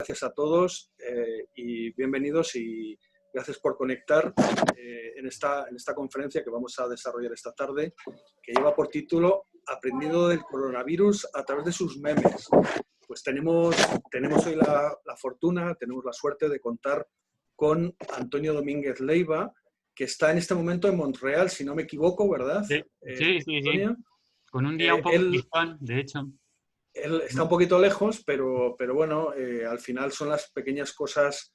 Gracias a todos y bienvenidos y gracias por conectar en esta conferencia que vamos a desarrollar esta tarde, que lleva por título Aprendiendo del coronavirus a través de sus memes. Pues tenemos hoy la fortuna, tenemos la suerte de contar con Antonio Domínguez Leiva, que está en este momento en Montreal, si no me equivoco, ¿verdad? Sí. Antonio. Con un día un poco tristón, de hecho. Él está un poquito lejos, pero bueno, al final son las pequeñas cosas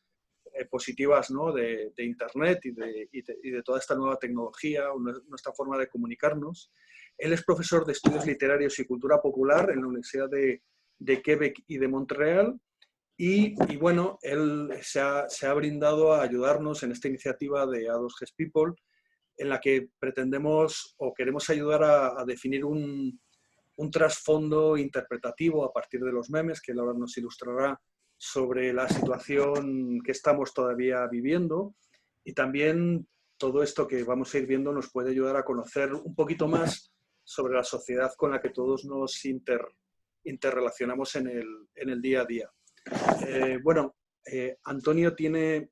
positivas, ¿no? de Internet y de toda esta nueva tecnología, nuestra forma de comunicarnos. Él es profesor de Estudios Literarios y Cultura Popular en la Universidad de Quebec y de Montreal. Y bueno, él se ha brindado a ayudarnos en esta iniciativa de A2Gs People, en la que pretendemos o queremos ayudar a definir un trasfondo interpretativo a partir de los memes, que él ahora nos ilustrará sobre la situación que estamos todavía viviendo. Y también todo esto que vamos a ir viendo nos puede ayudar a conocer un poquito más sobre la sociedad con la que todos nos interrelacionamos en el día a día. Antonio tiene,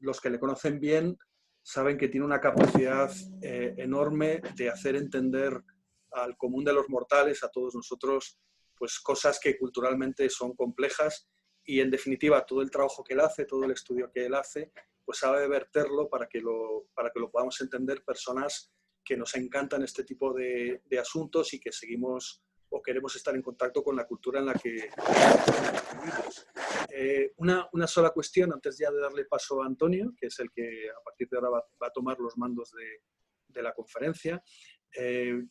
los que le conocen bien, saben que tiene una capacidad enorme de hacer entender al común de los mortales, a todos nosotros, pues cosas que culturalmente son complejas y, en definitiva, todo el trabajo que él hace, todo el estudio que él hace, pues sabe verterlo para que lo podamos entender personas que nos encantan este tipo de asuntos y que seguimos o queremos estar en contacto con la cultura en la que vivimos. Una sola cuestión antes ya de darle paso a Antonio, que es el que a partir de ahora va a tomar los mandos de la conferencia.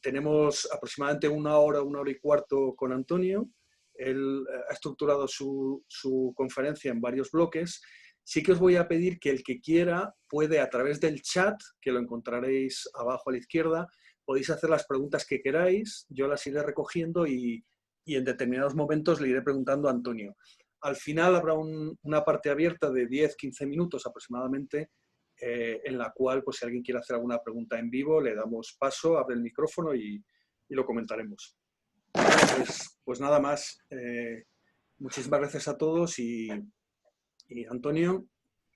Tenemos aproximadamente una hora y cuarto con Antonio. Él ha estructurado su conferencia en varios bloques. Sí que os voy a pedir que el que quiera puede, a través del chat, que lo encontraréis abajo a la izquierda, podéis hacer las preguntas que queráis, yo las iré recogiendo y en determinados momentos le iré preguntando a Antonio. Al final habrá una parte abierta de 10-15 minutos aproximadamente, en la cual, pues, si alguien quiere hacer alguna pregunta en vivo, le damos paso, abre el micrófono y lo comentaremos. Pues nada más. Muchísimas gracias a todos y Antonio,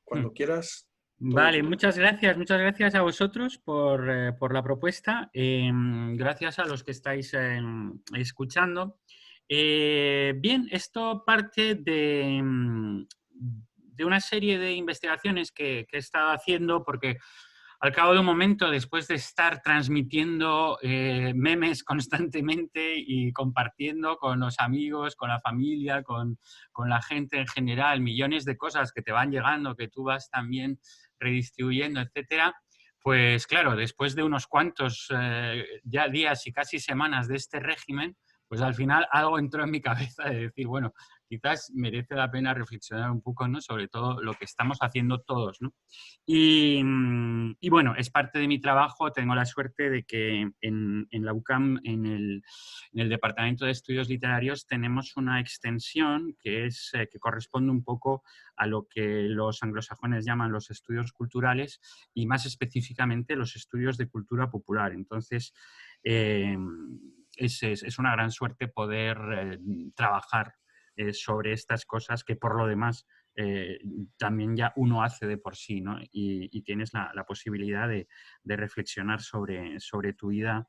cuando quieras. Vale, muchas gracias a vosotros por la propuesta. Gracias a los que estáis escuchando. Bien, esto parte de una serie de investigaciones que he estado haciendo porque al cabo de un momento, después de estar transmitiendo memes constantemente y compartiendo con los amigos, con la familia, con la gente en general, millones de cosas que te van llegando, que tú vas también redistribuyendo, etcétera, pues claro, después de unos cuantos ya días y casi semanas de este régimen, pues al final algo entró en mi cabeza de decir, bueno, quizás merece la pena reflexionar un poco, ¿no?, sobre todo lo que estamos haciendo todos, ¿no? Y bueno, es parte de mi trabajo. Tengo la suerte de que en la UQAM, en el Departamento de Estudios Literarios, tenemos una extensión que corresponde un poco a lo que los anglosajones llaman los estudios culturales y, más específicamente, los estudios de cultura popular. Entonces, es una gran suerte poder trabajar sobre estas cosas que, por lo demás, también ya uno hace de por sí, ¿no? Y tienes la posibilidad de reflexionar sobre tu vida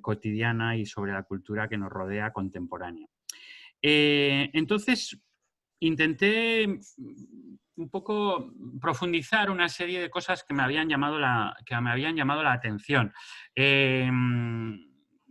cotidiana y sobre la cultura que nos rodea contemporánea. Entonces, intenté un poco profundizar una serie de cosas que me habían llamado la atención.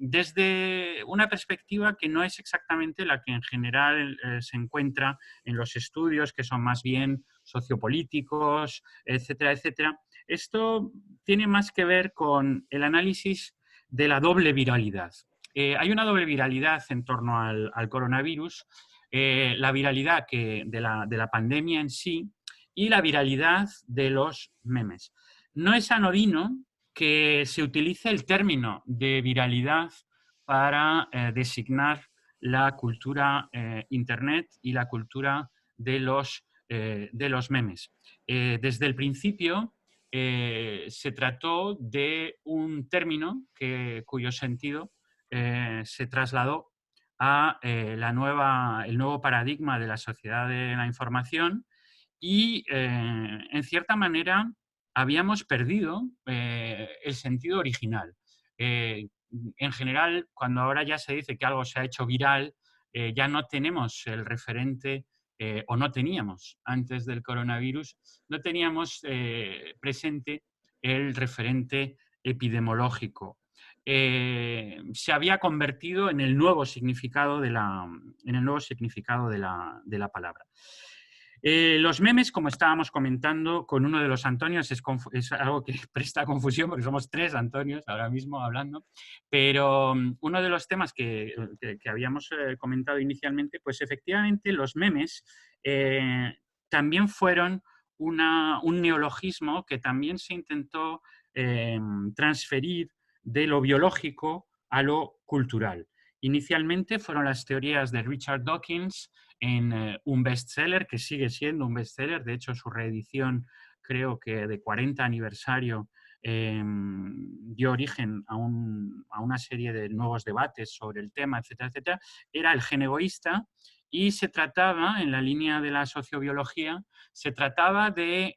Desde una perspectiva que no es exactamente la que en general se encuentra en los estudios, que son más bien sociopolíticos, etcétera, etcétera. Esto tiene más que ver con el análisis de la doble viralidad. Hay una doble viralidad en torno al coronavirus, la viralidad de la pandemia en sí y la viralidad de los memes. No es anodino que se utilice el término de viralidad para designar la cultura Internet y la cultura de los memes. Desde el principio se trató de un término cuyo sentido se trasladó a el nuevo paradigma de la sociedad de la información y, en cierta manera, habíamos perdido el sentido original. En general, cuando ahora ya se dice que algo se ha hecho viral, ya no tenemos el referente, o no teníamos antes del coronavirus, no teníamos presente el referente epidemiológico. Se había convertido en el nuevo significado de la palabra. Los memes, como estábamos comentando con uno de los Antonios, es algo que presta confusión porque somos 3 Antonios ahora mismo hablando, pero uno de los temas que habíamos comentado inicialmente, pues efectivamente los memes también fueron un neologismo que también se intentó transferir de lo biológico a lo cultural. Inicialmente fueron las teorías de Richard Dawkins en un bestseller, que sigue siendo un bestseller. De hecho, su reedición, creo que de 40 aniversario, dio origen a una serie de nuevos debates sobre el tema, etcétera, etcétera. Era el gen egoísta y se trataba, en la línea de la sociobiología, se trataba de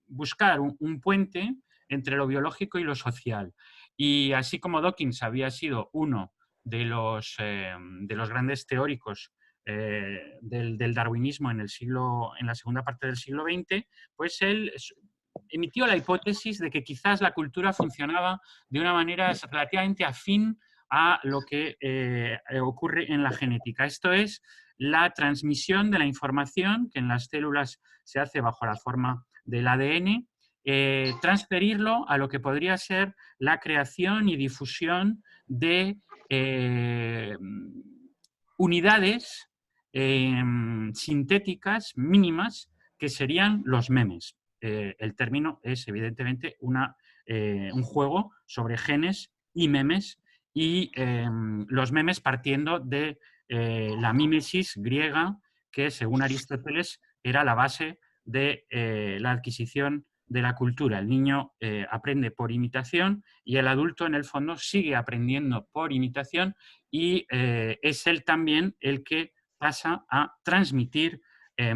buscar un puente entre lo biológico y lo social. Y así como Dawkins había sido uno de los grandes teóricos del darwinismo en la segunda parte del siglo XX, pues él emitió la hipótesis de que quizás la cultura funcionaba de una manera relativamente afín a lo que ocurre en la genética. Esto es la transmisión de la información que en las células se hace bajo la forma del ADN, transferirlo a lo que podría ser la creación y difusión de unidades sintéticas mínimas que serían los memes. El término es evidentemente un juego sobre genes y memes, y los memes partiendo de la mímesis griega, que según Aristóteles era la base de la adquisición de la cultura. El niño aprende por imitación y el adulto en el fondo sigue aprendiendo por imitación, y es él también el que pasa a transmitir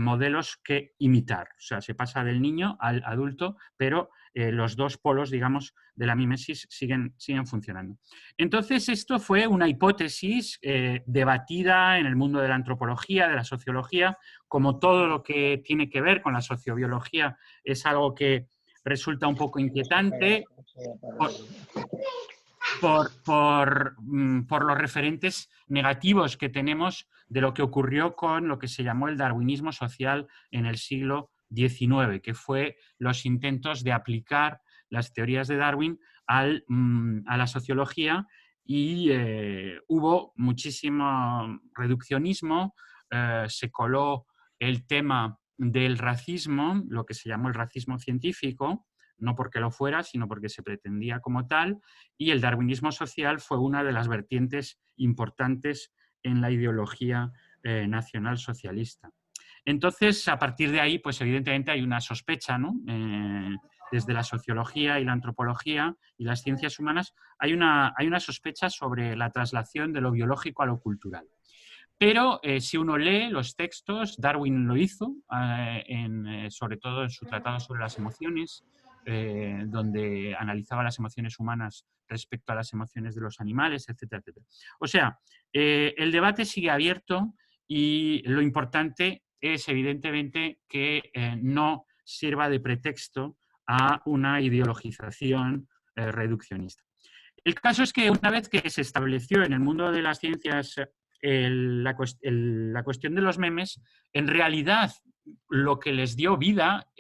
modelos que imitar. O sea, se pasa del niño al adulto, pero los dos polos, digamos, de la mímesis siguen funcionando. Entonces, esto fue una hipótesis debatida en el mundo de la antropología, de la sociología. Como todo lo que tiene que ver con la sociobiología es algo que resulta un poco inquietante por los referentes negativos que tenemos de lo que ocurrió con lo que se llamó el darwinismo social en el siglo XIX, que fue los intentos de aplicar las teorías de Darwin a la sociología, y hubo muchísimo reduccionismo, se coló el tema del racismo, lo que se llamó el racismo científico, no porque lo fuera, sino porque se pretendía como tal, y el darwinismo social fue una de las vertientes importantes en la ideología nacional socialista. Entonces, a partir de ahí, pues evidentemente hay una sospecha, ¿no? Desde la sociología y la antropología y las ciencias humanas, hay una sospecha sobre la traslación de lo biológico a lo cultural. Pero si uno lee los textos, Darwin lo hizo, sobre todo en su tratado sobre las emociones, donde analizaba las emociones humanas respecto a las emociones de los animales, etcétera, etcétera. O sea, el debate sigue abierto, y lo importante es evidentemente que no sirva de pretexto a una ideologización reduccionista. El caso es que una vez que se estableció en el mundo de las ciencias la cuestión de los memes, en realidad lo que les dio vida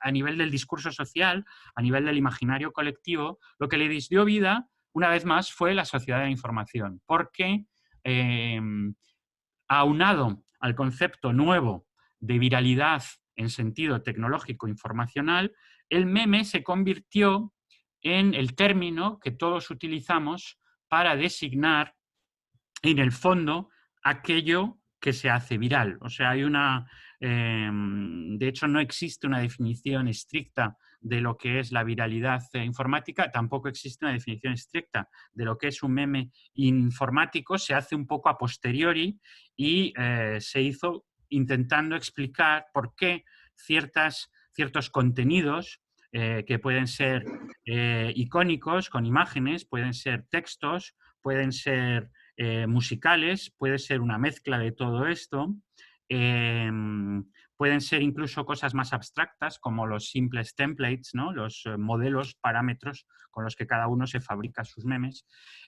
a nivel del discurso social, a nivel del imaginario colectivo, lo que les dio vida, una vez más, fue la sociedad de la información, porque aunado al concepto nuevo de viralidad en sentido tecnológico informacional, el meme se convirtió en el término que todos utilizamos para designar, en el fondo, aquello que se hace viral. O sea, hay una... de hecho, no existe una definición estricta de lo que es la viralidad informática, tampoco existe una definición estricta de lo que es un meme informático, se hace un poco a posteriori y se hizo intentando explicar por qué ciertos contenidos que pueden ser icónicos con imágenes, pueden ser textos, pueden ser musicales, puede ser una mezcla de todo esto. Pueden ser incluso cosas más abstractas como los simples templates, ¿no? Los modelos, parámetros con los que cada uno se fabrica sus memes.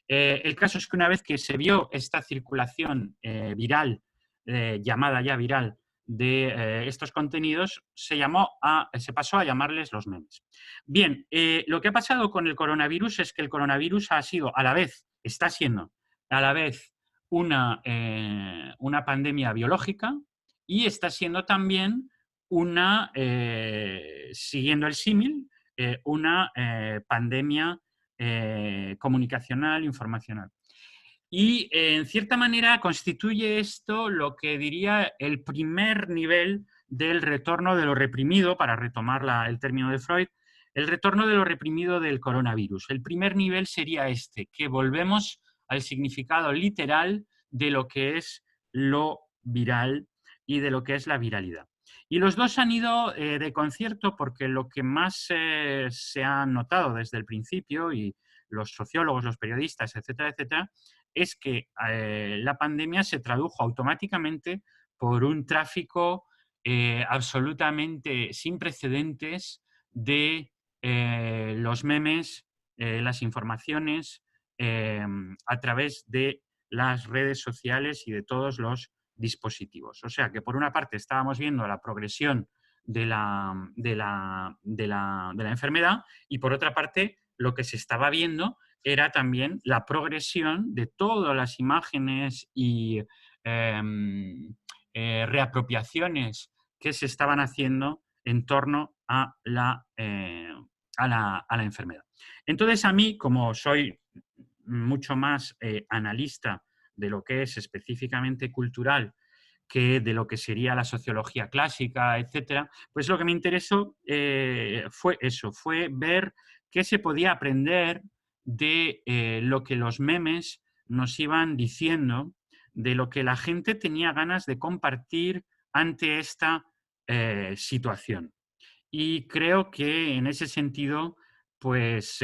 El caso es que una vez que se vio esta circulación viral, llamada ya viral, de estos contenidos, se pasó a llamarles los memes. Bien, lo que ha pasado con el coronavirus es que el coronavirus ha sido está siendo a la vez una pandemia biológica y está siendo también siguiendo el símil, una pandemia comunicacional, informacional. Y en cierta manera constituye esto lo que diría el primer nivel del retorno de lo reprimido, para retomar el término de Freud, el retorno de lo reprimido del coronavirus. El primer nivel sería que volvemos al significado literal de lo que es lo viral y de lo que es la viralidad. Y los dos han ido de concierto porque lo que más se ha notado desde el principio, y los sociólogos, los periodistas, etcétera, etcétera, es que la pandemia se tradujo automáticamente por un tráfico absolutamente sin precedentes de los memes, las informaciones, a través de las redes sociales y de todos los dispositivos. O sea que por una parte estábamos viendo la progresión de la enfermedad y por otra parte lo que se estaba viendo era también la progresión de todas las imágenes y reapropiaciones que se estaban haciendo en torno a la enfermedad. Entonces, a mí, como soy mucho más analista de lo que es específicamente cultural que de lo que sería la sociología clásica, etcétera, pues lo que me interesó fue ver qué se podía aprender de lo que los memes nos iban diciendo, de lo que la gente tenía ganas de compartir ante esta situación. Y creo que en ese sentido, pues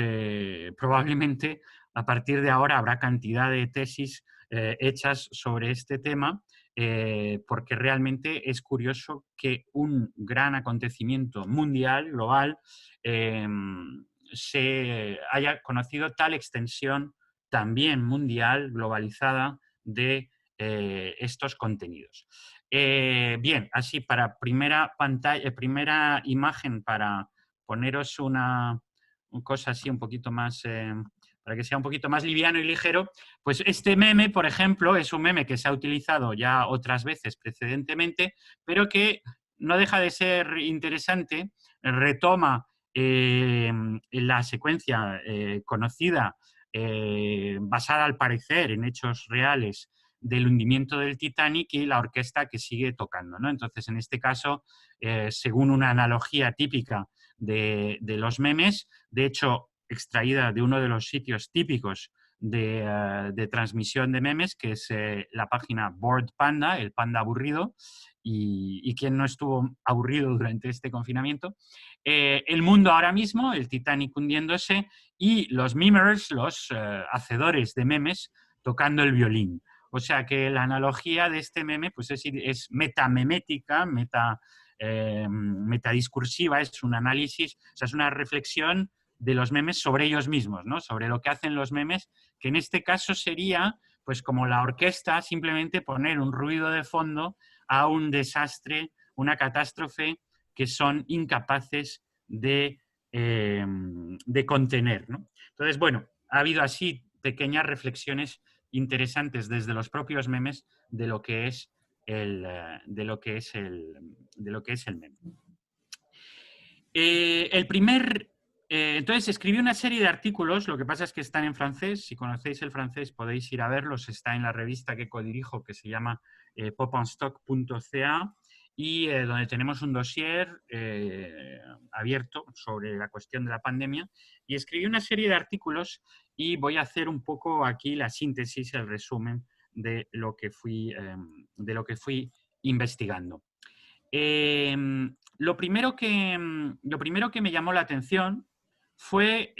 probablemente a partir de ahora habrá cantidad de tesis hechas sobre este tema, porque realmente es curioso que un gran acontecimiento mundial, global, se haya conocido tal extensión también mundial, globalizada, de estos contenidos. Bien, así para primera imagen, para poneros una cosa así un poquito más, para que sea un poquito más liviano y ligero, pues este meme, por ejemplo, es un meme que se ha utilizado ya otras veces precedentemente, pero que no deja de ser interesante, retoma la secuencia conocida, basada al parecer en hechos reales, del hundimiento del Titanic y la orquesta que sigue tocando, ¿no? Entonces, en este caso, según una analogía típica de los memes, de hecho, extraída de uno de los sitios típicos de transmisión de memes, que es la página Bored Panda, el panda aburrido, y quien no estuvo aburrido durante este confinamiento. El mundo ahora mismo, el Titanic hundiéndose, y los memers, los hacedores de memes, tocando el violín. O sea que la analogía de este meme pues es metamemética, metadiscursiva, es un análisis, o sea, es una reflexión de los memes sobre ellos mismos, ¿no? Sobre lo que hacen los memes, que en este caso sería, pues como la orquesta, simplemente poner un ruido de fondo a un desastre, una catástrofe que son incapaces de contener, ¿no? Entonces, bueno, ha habido así pequeñas reflexiones interesantes desde los propios memes de lo que es el meme. Entonces escribí una serie de artículos, lo que pasa es que están en francés. Si conocéis el francés podéis ir a verlos, está en la revista que codirijo, que se llama popanstock.ca, y donde tenemos un dossier abierto sobre la cuestión de la pandemia, y escribí una serie de artículos y voy a hacer un poco aquí la síntesis, el resumen de lo que fui investigando. Lo primero que me llamó la atención fue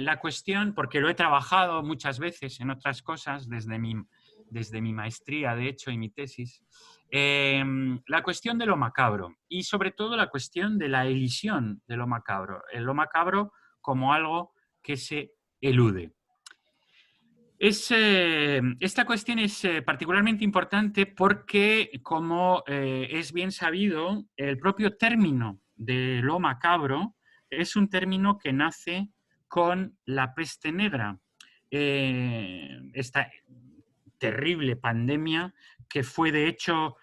la cuestión, porque lo he trabajado muchas veces en otras cosas desde mi maestría, de hecho, y mi tesis, la cuestión de lo macabro y sobre todo la cuestión de la elisión de lo macabro. Lo macabro como algo que se elude. Esta cuestión es particularmente importante porque, como es bien sabido, el propio término de lo macabro es un término que nace con la peste negra. Esta terrible pandemia que fue, de hecho,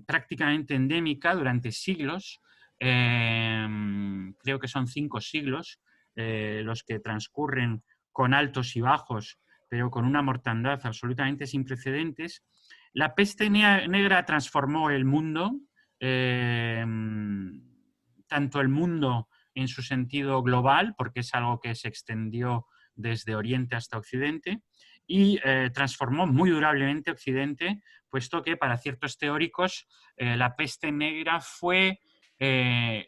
prácticamente endémica durante siglos. Creo que son 5 siglos los que transcurren con altos y bajos, pero con una mortandad absolutamente sin precedentes. La peste negra transformó el mundo, tanto el mundo en su sentido global, porque es algo que se extendió desde Oriente hasta Occidente, y transformó muy durablemente Occidente, puesto que para ciertos teóricos la peste negra fue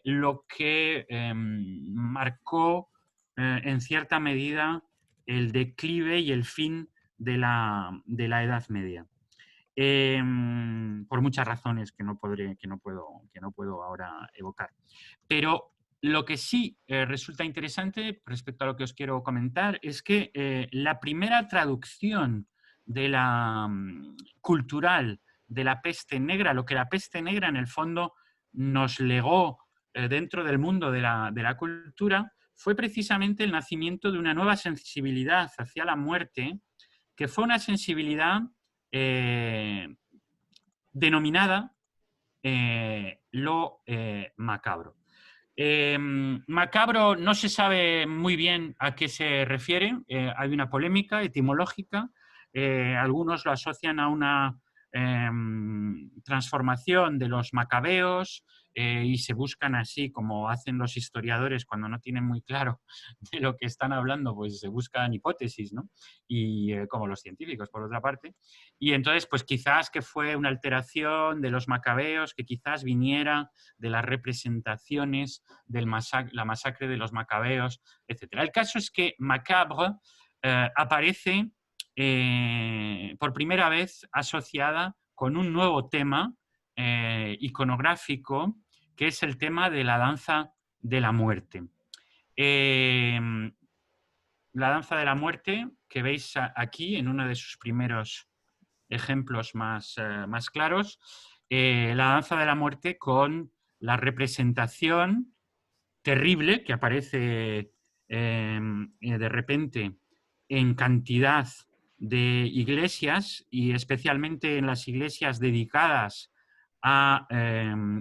lo que marcó en cierta medida el declive y el fin de la Edad Media. Por muchas razones que no puedo ahora evocar. Pero lo que sí resulta interesante respecto a lo que os quiero comentar es que la primera traducción de la cultural de la peste negra, lo que la peste negra en el fondo nos legó dentro del mundo de la cultura, fue precisamente el nacimiento de una nueva sensibilidad hacia la muerte, que fue una sensibilidad denominada lo macabro. Macabro no se sabe muy bien a qué se refiere, hay una polémica etimológica, algunos lo asocian a una transformación de los macabeos y se buscan así, como hacen los historiadores cuando no tienen muy claro de lo que están hablando, pues se buscan hipótesis, ¿no? Y como los científicos, por otra parte. Y entonces, pues quizás que fue una alteración de los macabeos, que quizás viniera de las representaciones de la masacre de los macabeos, etc. El caso es que macabre aparece por primera vez asociada con un nuevo tema iconográfico, que es el tema de la danza de la muerte. La danza de la muerte, que veis aquí en uno de sus primeros ejemplos más claros, la danza de la muerte con la representación terrible que aparece de repente en cantidad de iglesias y especialmente en las iglesias dedicadas a,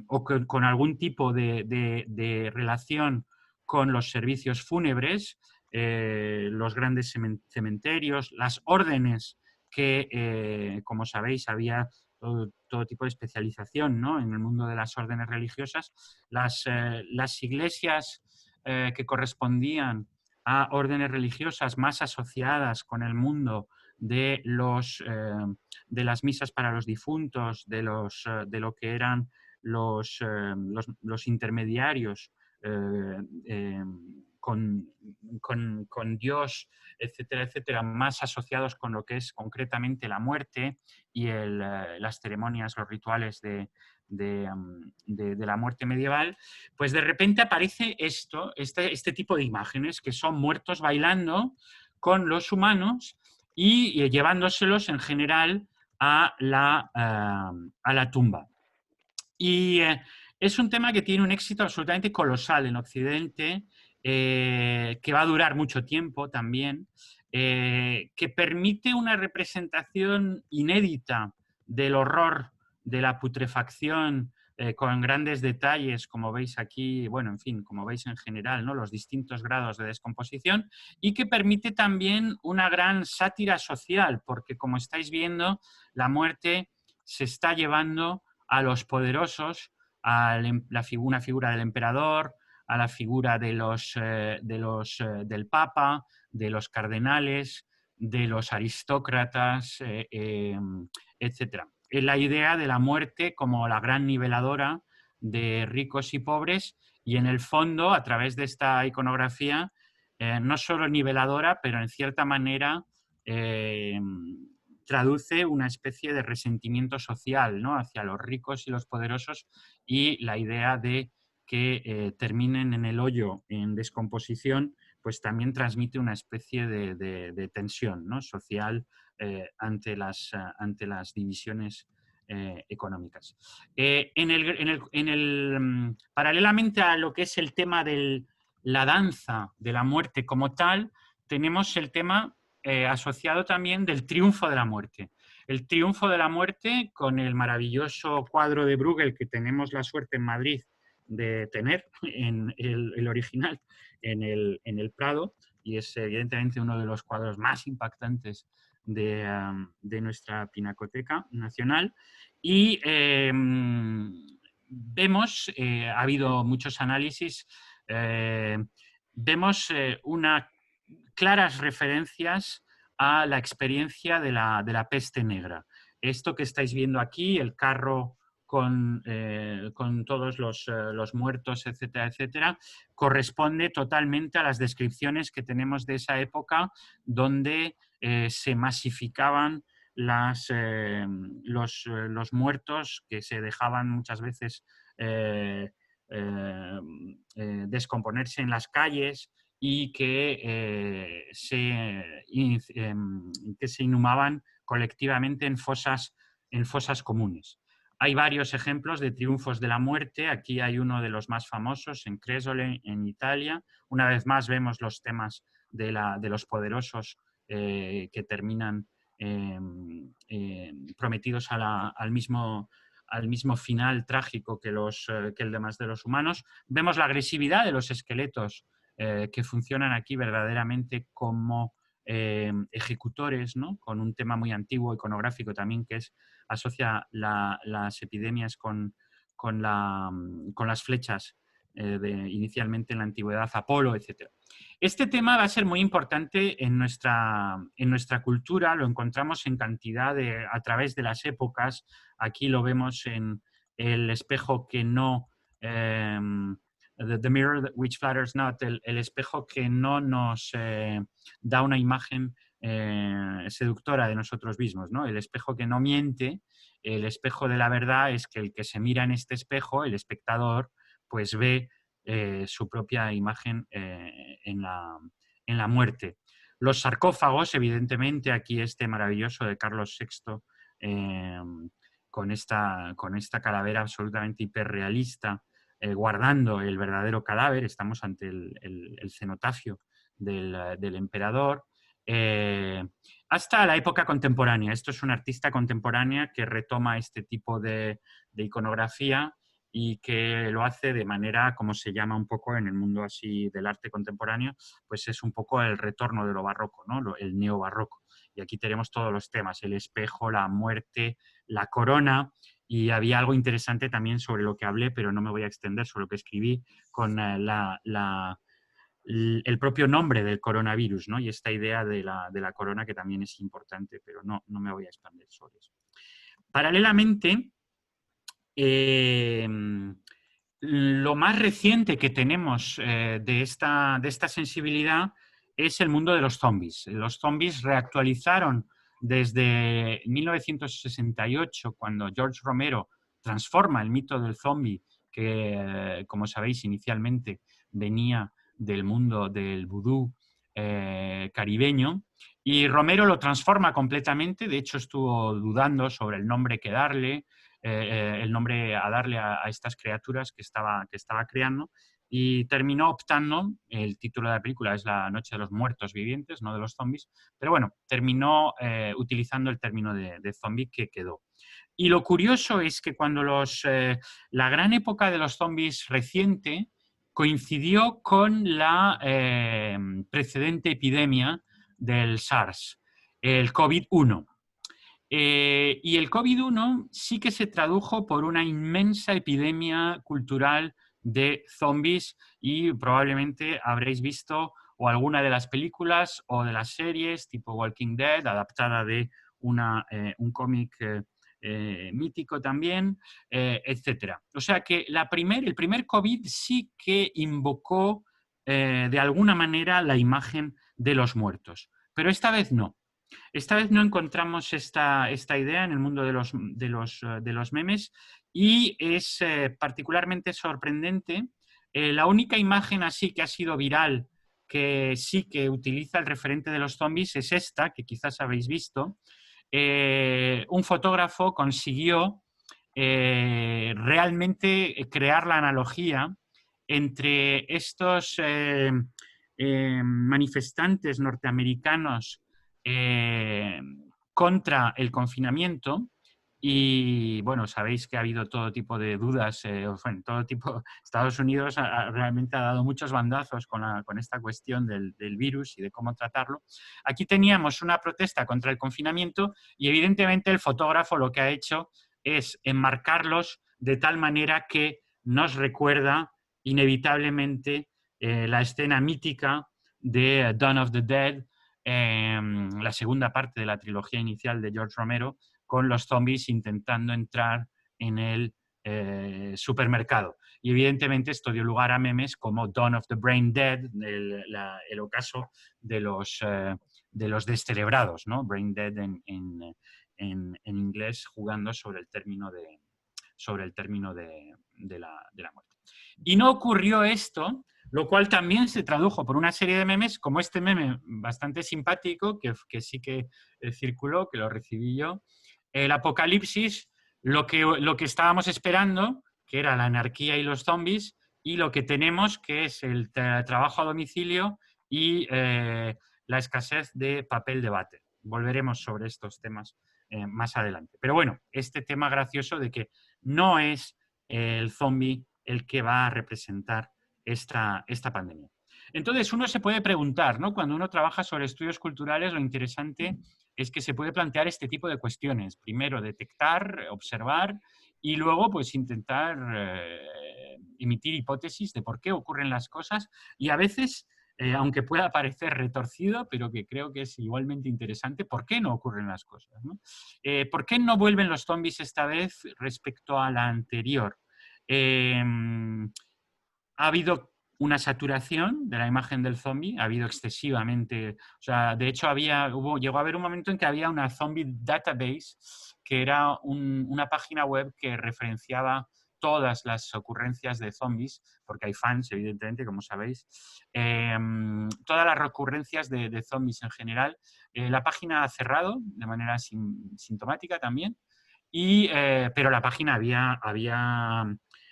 o con algún tipo de relación con los servicios fúnebres, los grandes cementerios, las órdenes que, como sabéis, había todo tipo de especialización, ¿no?, en el mundo de las órdenes religiosas. Las iglesias que correspondían a órdenes religiosas más asociadas con el mundo de las misas para los difuntos, de lo que eran los intermediarios con Dios, etcétera, etcétera, más asociados con lo que es concretamente la muerte y las ceremonias, los rituales de la muerte medieval, pues de repente aparece este tipo de imágenes que son muertos bailando con los humanos y llevándoselos en general a la tumba. Y es un tema que tiene un éxito absolutamente colosal en Occidente, que va a durar mucho tiempo también, que permite una representación inédita del horror de la putrefacción, con grandes detalles, como veis aquí, bueno, en fin, como veis en general, ¿no?, los distintos grados de descomposición, y que permite también una gran sátira social, porque como estáis viendo, la muerte se está llevando a los poderosos, a una figura del emperador, a la figura del papa, de los cardenales, de los aristócratas, etc. La idea de la muerte como la gran niveladora de ricos y pobres, y en el fondo, a través de esta iconografía, no solo niveladora, pero en cierta manera traduce una especie de resentimiento social, ¿no?, hacia los ricos y los poderosos, y la idea de que terminen en el hoyo, en descomposición, pues también transmite una especie de tensión, ¿no?, social ante las divisiones económicas. Paralelamente a lo que es el tema de la danza de la muerte como tal, tenemos el tema asociado también del triunfo de la muerte. El triunfo de la muerte, con el maravilloso cuadro de Bruegel que tenemos la suerte en Madrid de tener, en el original, en el Prado, y es evidentemente uno de los cuadros más impactantes de nuestra Pinacoteca Nacional. Y vemos, ha habido muchos análisis, vemos claras referencias a la experiencia de la peste negra. Esto que estáis viendo aquí, el carro con todos los muertos, etcétera, etcétera, corresponde totalmente a las descripciones que tenemos de esa época, donde se masificaban los muertos, que se dejaban muchas veces descomponerse en las calles, y que se inhumaban colectivamente en fosas comunes. Hay varios ejemplos de triunfos de la muerte. Aquí hay uno de los más famosos en Cresole, en Italia. Una vez más vemos los temas de los poderosos que terminan prometidos al mismo final trágico que el demás de los humanos. Vemos la agresividad de los esqueletos que funcionan aquí verdaderamente como ejecutores, ¿no?, con un tema muy antiguo, iconográfico también, que asocia las epidemias con las flechas inicialmente en la antigüedad, Apolo, etc. Este tema va a ser muy importante en nuestra cultura, lo encontramos en cantidad a través de las épocas. Aquí lo vemos en el espejo que no... The mirror which flatters not, el espejo que no nos da una imagen seductora de nosotros mismos, ¿no? El espejo que no miente, el espejo de la verdad, es que el que se mira en este espejo, el espectador, pues ve su propia imagen en la muerte. Los sarcófagos, evidentemente, aquí este maravilloso de Carlos VI, con esta calavera absolutamente hiperrealista, guardando el verdadero cadáver. Estamos ante el cenotafio del emperador, hasta la época contemporánea. Esto es una artista contemporánea que retoma este tipo de iconografía y que lo hace de manera, como se llama un poco en el mundo así del arte contemporáneo, pues es un poco el retorno de lo barroco, ¿no?, el neobarroco. Y aquí tenemos todos los temas: el espejo, la muerte, la corona. Y había algo interesante también sobre lo que hablé, pero no me voy a extender, sobre lo que escribí, con el propio nombre del coronavirus, ¿no?, y esta idea de la corona, que también es importante, pero no me voy a expandir sobre eso. Paralelamente, lo más reciente que tenemos de esta sensibilidad es el mundo de los zombies. Los zombies reactualizaron desde 1968, cuando George Romero transforma el mito del zombie, que, como sabéis, inicialmente venía del mundo del vudú caribeño, y Romero lo transforma completamente. De hecho, estuvo dudando sobre el nombre que darle, el nombre a darle a estas criaturas que estaba creando, y terminó optando, el título de la película es La noche de los muertos vivientes, no de los zombies, pero bueno, terminó utilizando el término de zombie que quedó. Y lo curioso es que cuando la gran época de los zombies reciente coincidió con la precedente epidemia del SARS, el COVID-1. Y el COVID-1 sí que se tradujo por una inmensa epidemia cultural de zombies y probablemente habréis visto o alguna de las películas o de las series tipo Walking Dead, adaptada de un cómic mítico también, etc. O sea que el primer COVID sí que invocó de alguna manera la imagen de los muertos, pero esta vez no. Esta vez no encontramos esta idea en el mundo de los memes y es particularmente sorprendente. La única imagen así que ha sido viral que sí que utiliza el referente de los zombies es esta, que quizás habéis visto. Un fotógrafo consiguió realmente crear la analogía entre estos manifestantes norteamericanos eh, contra el confinamiento. Y bueno, sabéis que ha habido todo tipo de dudas, bueno, todo tipo. Estados Unidos realmente ha dado muchos bandazos con esta cuestión del virus y de cómo tratarlo. Aquí teníamos una protesta contra el confinamiento y evidentemente el fotógrafo lo que ha hecho es enmarcarlos de tal manera que nos recuerda inevitablemente la escena mítica de Dawn of the Dead, la segunda parte de la trilogía inicial de George Romero, con los zombies intentando entrar en el supermercado. Y evidentemente esto dio lugar a memes como Dawn of the Brain Dead, el ocaso de los descerebrados, ¿no? Brain Dead en inglés, jugando sobre el término de la muerte. Y no ocurrió esto, lo cual también se tradujo por una serie de memes, como este meme bastante simpático, que sí que circuló, que lo recibí yo. El apocalipsis, lo que estábamos esperando, que era la anarquía y los zombies, y lo que tenemos, que es el trabajo a domicilio y la escasez de papel de váter. Volveremos sobre estos temas más adelante. Pero bueno, este tema gracioso de que no es el zombie el que va a representar esta pandemia. Entonces, uno se puede preguntar, ¿no? Cuando uno trabaja sobre estudios culturales, lo interesante es que se puede plantear este tipo de cuestiones. Primero, detectar, observar y luego, pues, intentar emitir hipótesis de por qué ocurren las cosas y a veces, aunque pueda parecer retorcido, pero que creo que es igualmente interesante, ¿por qué no ocurren las cosas? ¿No? ¿Por qué no vuelven los zombies esta vez respecto a la anterior? Ha habido una saturación de la imagen del zombie, ha habido excesivamente, o sea, de hecho llegó a haber un momento en que había una zombie database, que era una página web que referenciaba todas las ocurrencias de zombies, porque hay fans, evidentemente, como sabéis, todas las recurrencias de zombies en general. La página ha cerrado de manera sintomática también, pero la página había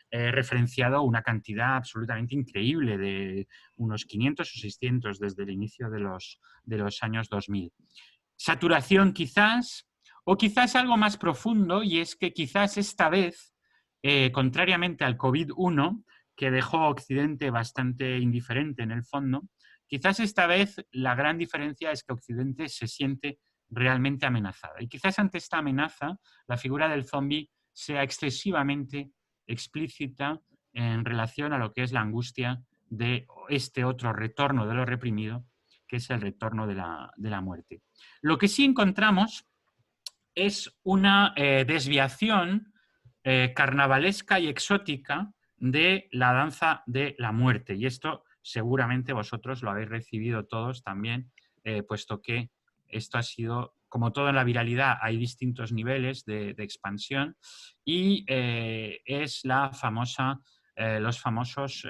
referenciado una cantidad absolutamente increíble de unos 500 o 600 desde el inicio de los años 2000. Saturación quizás, o quizás algo más profundo, y es que quizás esta vez, contrariamente al COVID-1, que dejó a Occidente bastante indiferente en el fondo, quizás esta vez la gran diferencia es que Occidente se siente realmente amenazada. Y quizás ante esta amenaza la figura del zombie sea excesivamente explícita en relación a lo que es la angustia de este otro retorno de lo reprimido, que es el retorno de la muerte. Lo que sí encontramos es una desviación carnavalesca y exótica de la danza de la muerte. Y esto seguramente vosotros lo habéis recibido todos también, puesto que esto ha sido, como todo en la viralidad, hay distintos niveles de expansión y es los famosos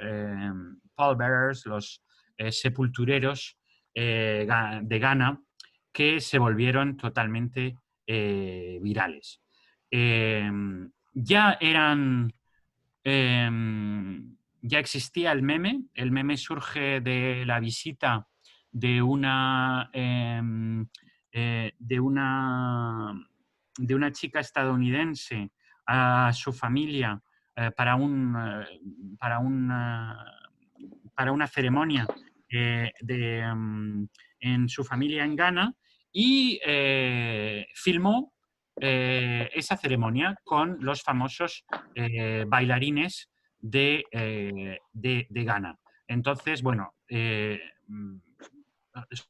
pallbearers, los sepultureros de Ghana, que se volvieron totalmente virales. Ya eran ya existía el meme surge de la visita de una, de una chica estadounidense a su familia para una ceremonia en su familia en Ghana y filmó esa ceremonia con los famosos bailarines de Ghana. Entonces, bueno,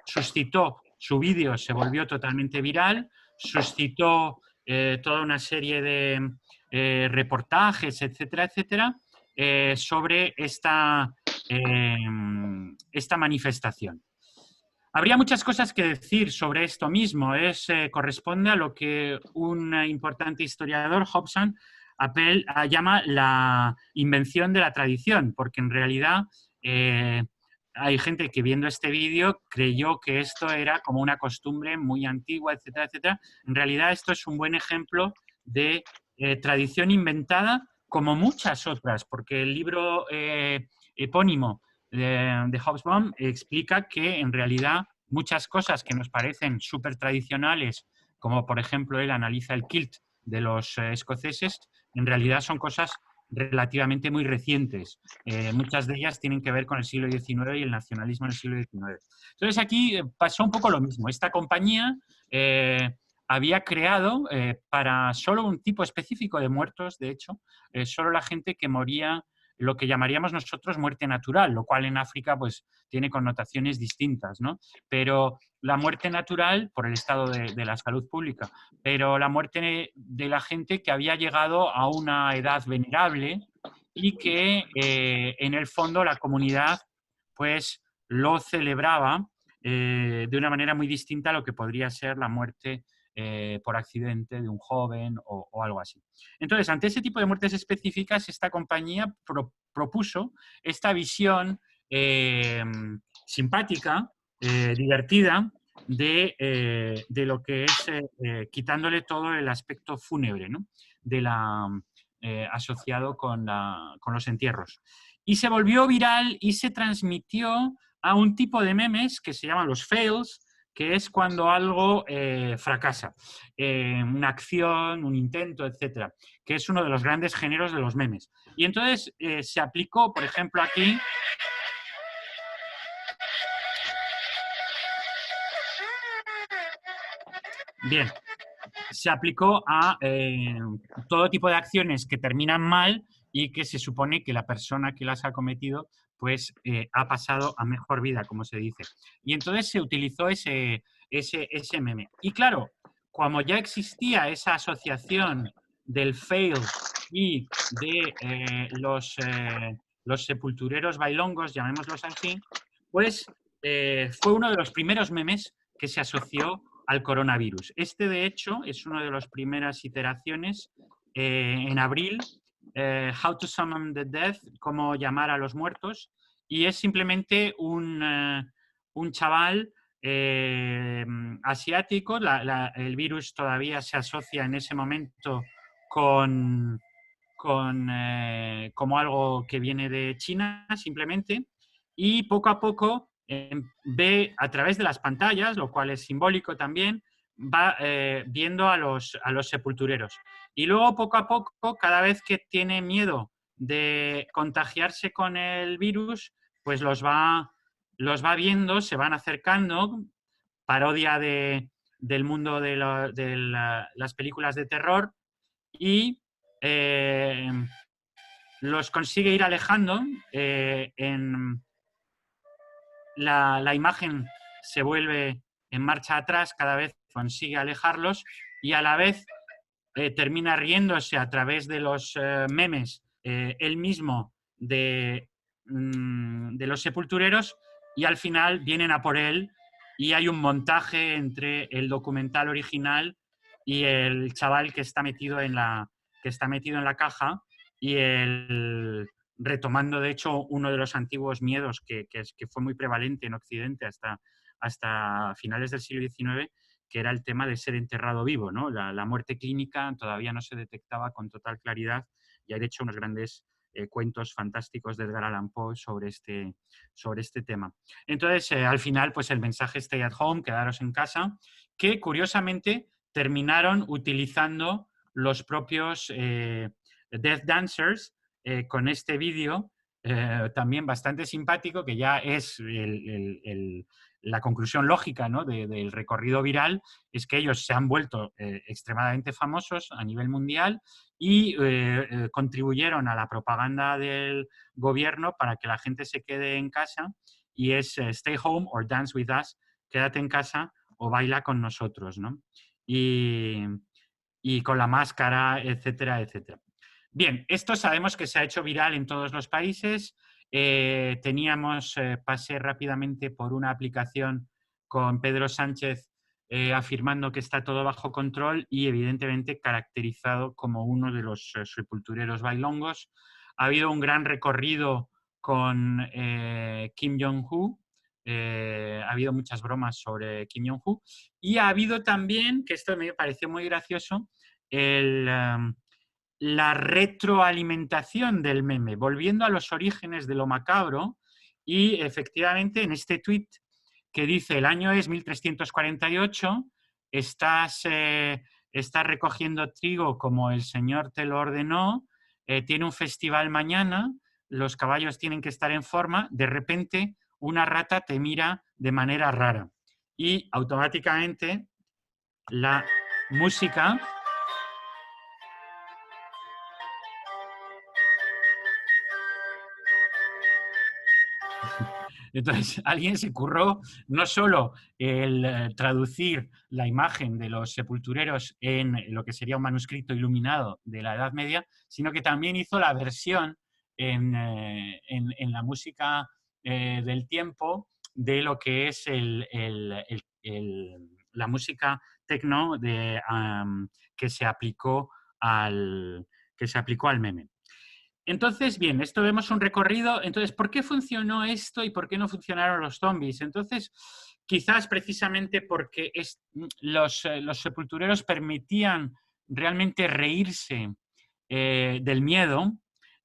suscitó, su vídeo se volvió totalmente viral, suscitó toda una serie de reportajes, etcétera, etcétera, sobre esta manifestación. Habría muchas cosas que decir sobre esto mismo. Corresponde a lo que un importante historiador, Hobson, llama la invención de la tradición, porque en realidad hay gente que viendo este vídeo creyó que esto era como una costumbre muy antigua, etcétera, etcétera. En realidad esto es un buen ejemplo de tradición inventada, como muchas otras, porque el libro epónimo de Hobsbawm explica que en realidad muchas cosas que nos parecen súper tradicionales, como por ejemplo él analiza el kilt de los escoceses, en realidad son cosas relativamente muy recientes. Muchas de ellas tienen que ver con el siglo XIX y el nacionalismo en el siglo XIX. Entonces aquí pasó un poco lo mismo. Esta compañía había creado para solo un tipo específico de muertos, de hecho, solo la gente que moría lo que llamaríamos nosotros muerte natural, lo cual en África pues tiene connotaciones distintas, ¿no? Pero la muerte natural por el estado de la salud pública, pero la muerte de la gente que había llegado a una edad venerable y que en el fondo la comunidad pues lo celebraba de una manera muy distinta a lo que podría ser la muerte por accidente de un joven o algo así. Entonces, ante ese tipo de muertes específicas, esta compañía propuso esta visión simpática, divertida, de lo que es quitándole todo el aspecto fúnebre, ¿no? Asociado con los entierros. Y se volvió viral y se transmitió a un tipo de memes que se llaman los fails, que es cuando algo fracasa, una acción, un intento, etcétera, que es uno de los grandes géneros de los memes. Y entonces se aplicó, por ejemplo, aquí. Bien, se aplicó a todo tipo de acciones que terminan mal y que se supone que la persona que las ha cometido pues ha pasado a mejor vida, como se dice. Y entonces se utilizó ese meme. Y claro, como ya existía esa asociación del fail y de los sepultureros bailongos, llamémoslos así, pues fue uno de los primeros memes que se asoció al coronavirus. Este, de hecho, es una de las primeras iteraciones en abril, How to Summon the Dead, cómo llamar a los muertos, y es simplemente un chaval asiático. El virus todavía se asocia en ese momento como algo que viene de China, simplemente, y poco a poco ve a través de las pantallas, lo cual es simbólico también, va viendo a los sepultureros. Y luego, poco a poco, cada vez que tiene miedo de contagiarse con el virus, pues los va viendo, se van acercando, parodia del mundo de las películas de terror, y los consigue ir alejando. La imagen se vuelve en marcha atrás, cada vez consigue alejarlos y a la vez termina riéndose a través de los memes él mismo de los sepultureros, y al final vienen a por él y hay un montaje entre el documental original y el chaval que está metido en la caja, y retomando de hecho uno de los antiguos miedos que fue muy prevalente en Occidente hasta finales del siglo XIX, que era el tema de ser enterrado vivo, ¿no? La muerte clínica todavía no se detectaba con total claridad, y hay de hecho unos grandes cuentos fantásticos de Edgar Allan Poe sobre este tema. Entonces, al final, pues el mensaje stay at home, quedaros en casa, que curiosamente terminaron utilizando los propios Death Dancers con este vídeo también bastante simpático, que ya es la conclusión lógica, ¿no?, del recorrido viral es que ellos se han vuelto extremadamente famosos a nivel mundial y contribuyeron a la propaganda del gobierno para que la gente se quede en casa, y es stay home or dance with us, quédate en casa o baila con nosotros, ¿no? Y con la máscara, etcétera, etcétera. Bien, esto sabemos que se ha hecho viral en todos los países. Pasé rápidamente por una aplicación con Pedro Sánchez afirmando que está todo bajo control y evidentemente caracterizado como uno de los sepultureros bailongos. Ha habido un gran recorrido con Kim Jong-un. Ha habido muchas bromas sobre Kim Jong-un. Y ha habido también, que esto me pareció muy gracioso, la retroalimentación del meme, volviendo a los orígenes de lo macabro. Y efectivamente en este tuit que dice: el año es 1348, estás recogiendo trigo como el Señor te lo ordenó, tiene un festival mañana, los caballos tienen que estar en forma, de repente una rata te mira de manera rara. Y automáticamente la música... Entonces, alguien se curró no solo el traducir la imagen de los sepultureros en lo que sería un manuscrito iluminado de la Edad Media, sino que también hizo la versión en la música del tiempo de lo que es la música techno que se aplicó al meme. Entonces, bien, esto vemos un recorrido. Entonces, ¿por qué funcionó esto y por qué no funcionaron los zombies? Entonces, quizás precisamente porque los sepultureros permitían realmente reírse del miedo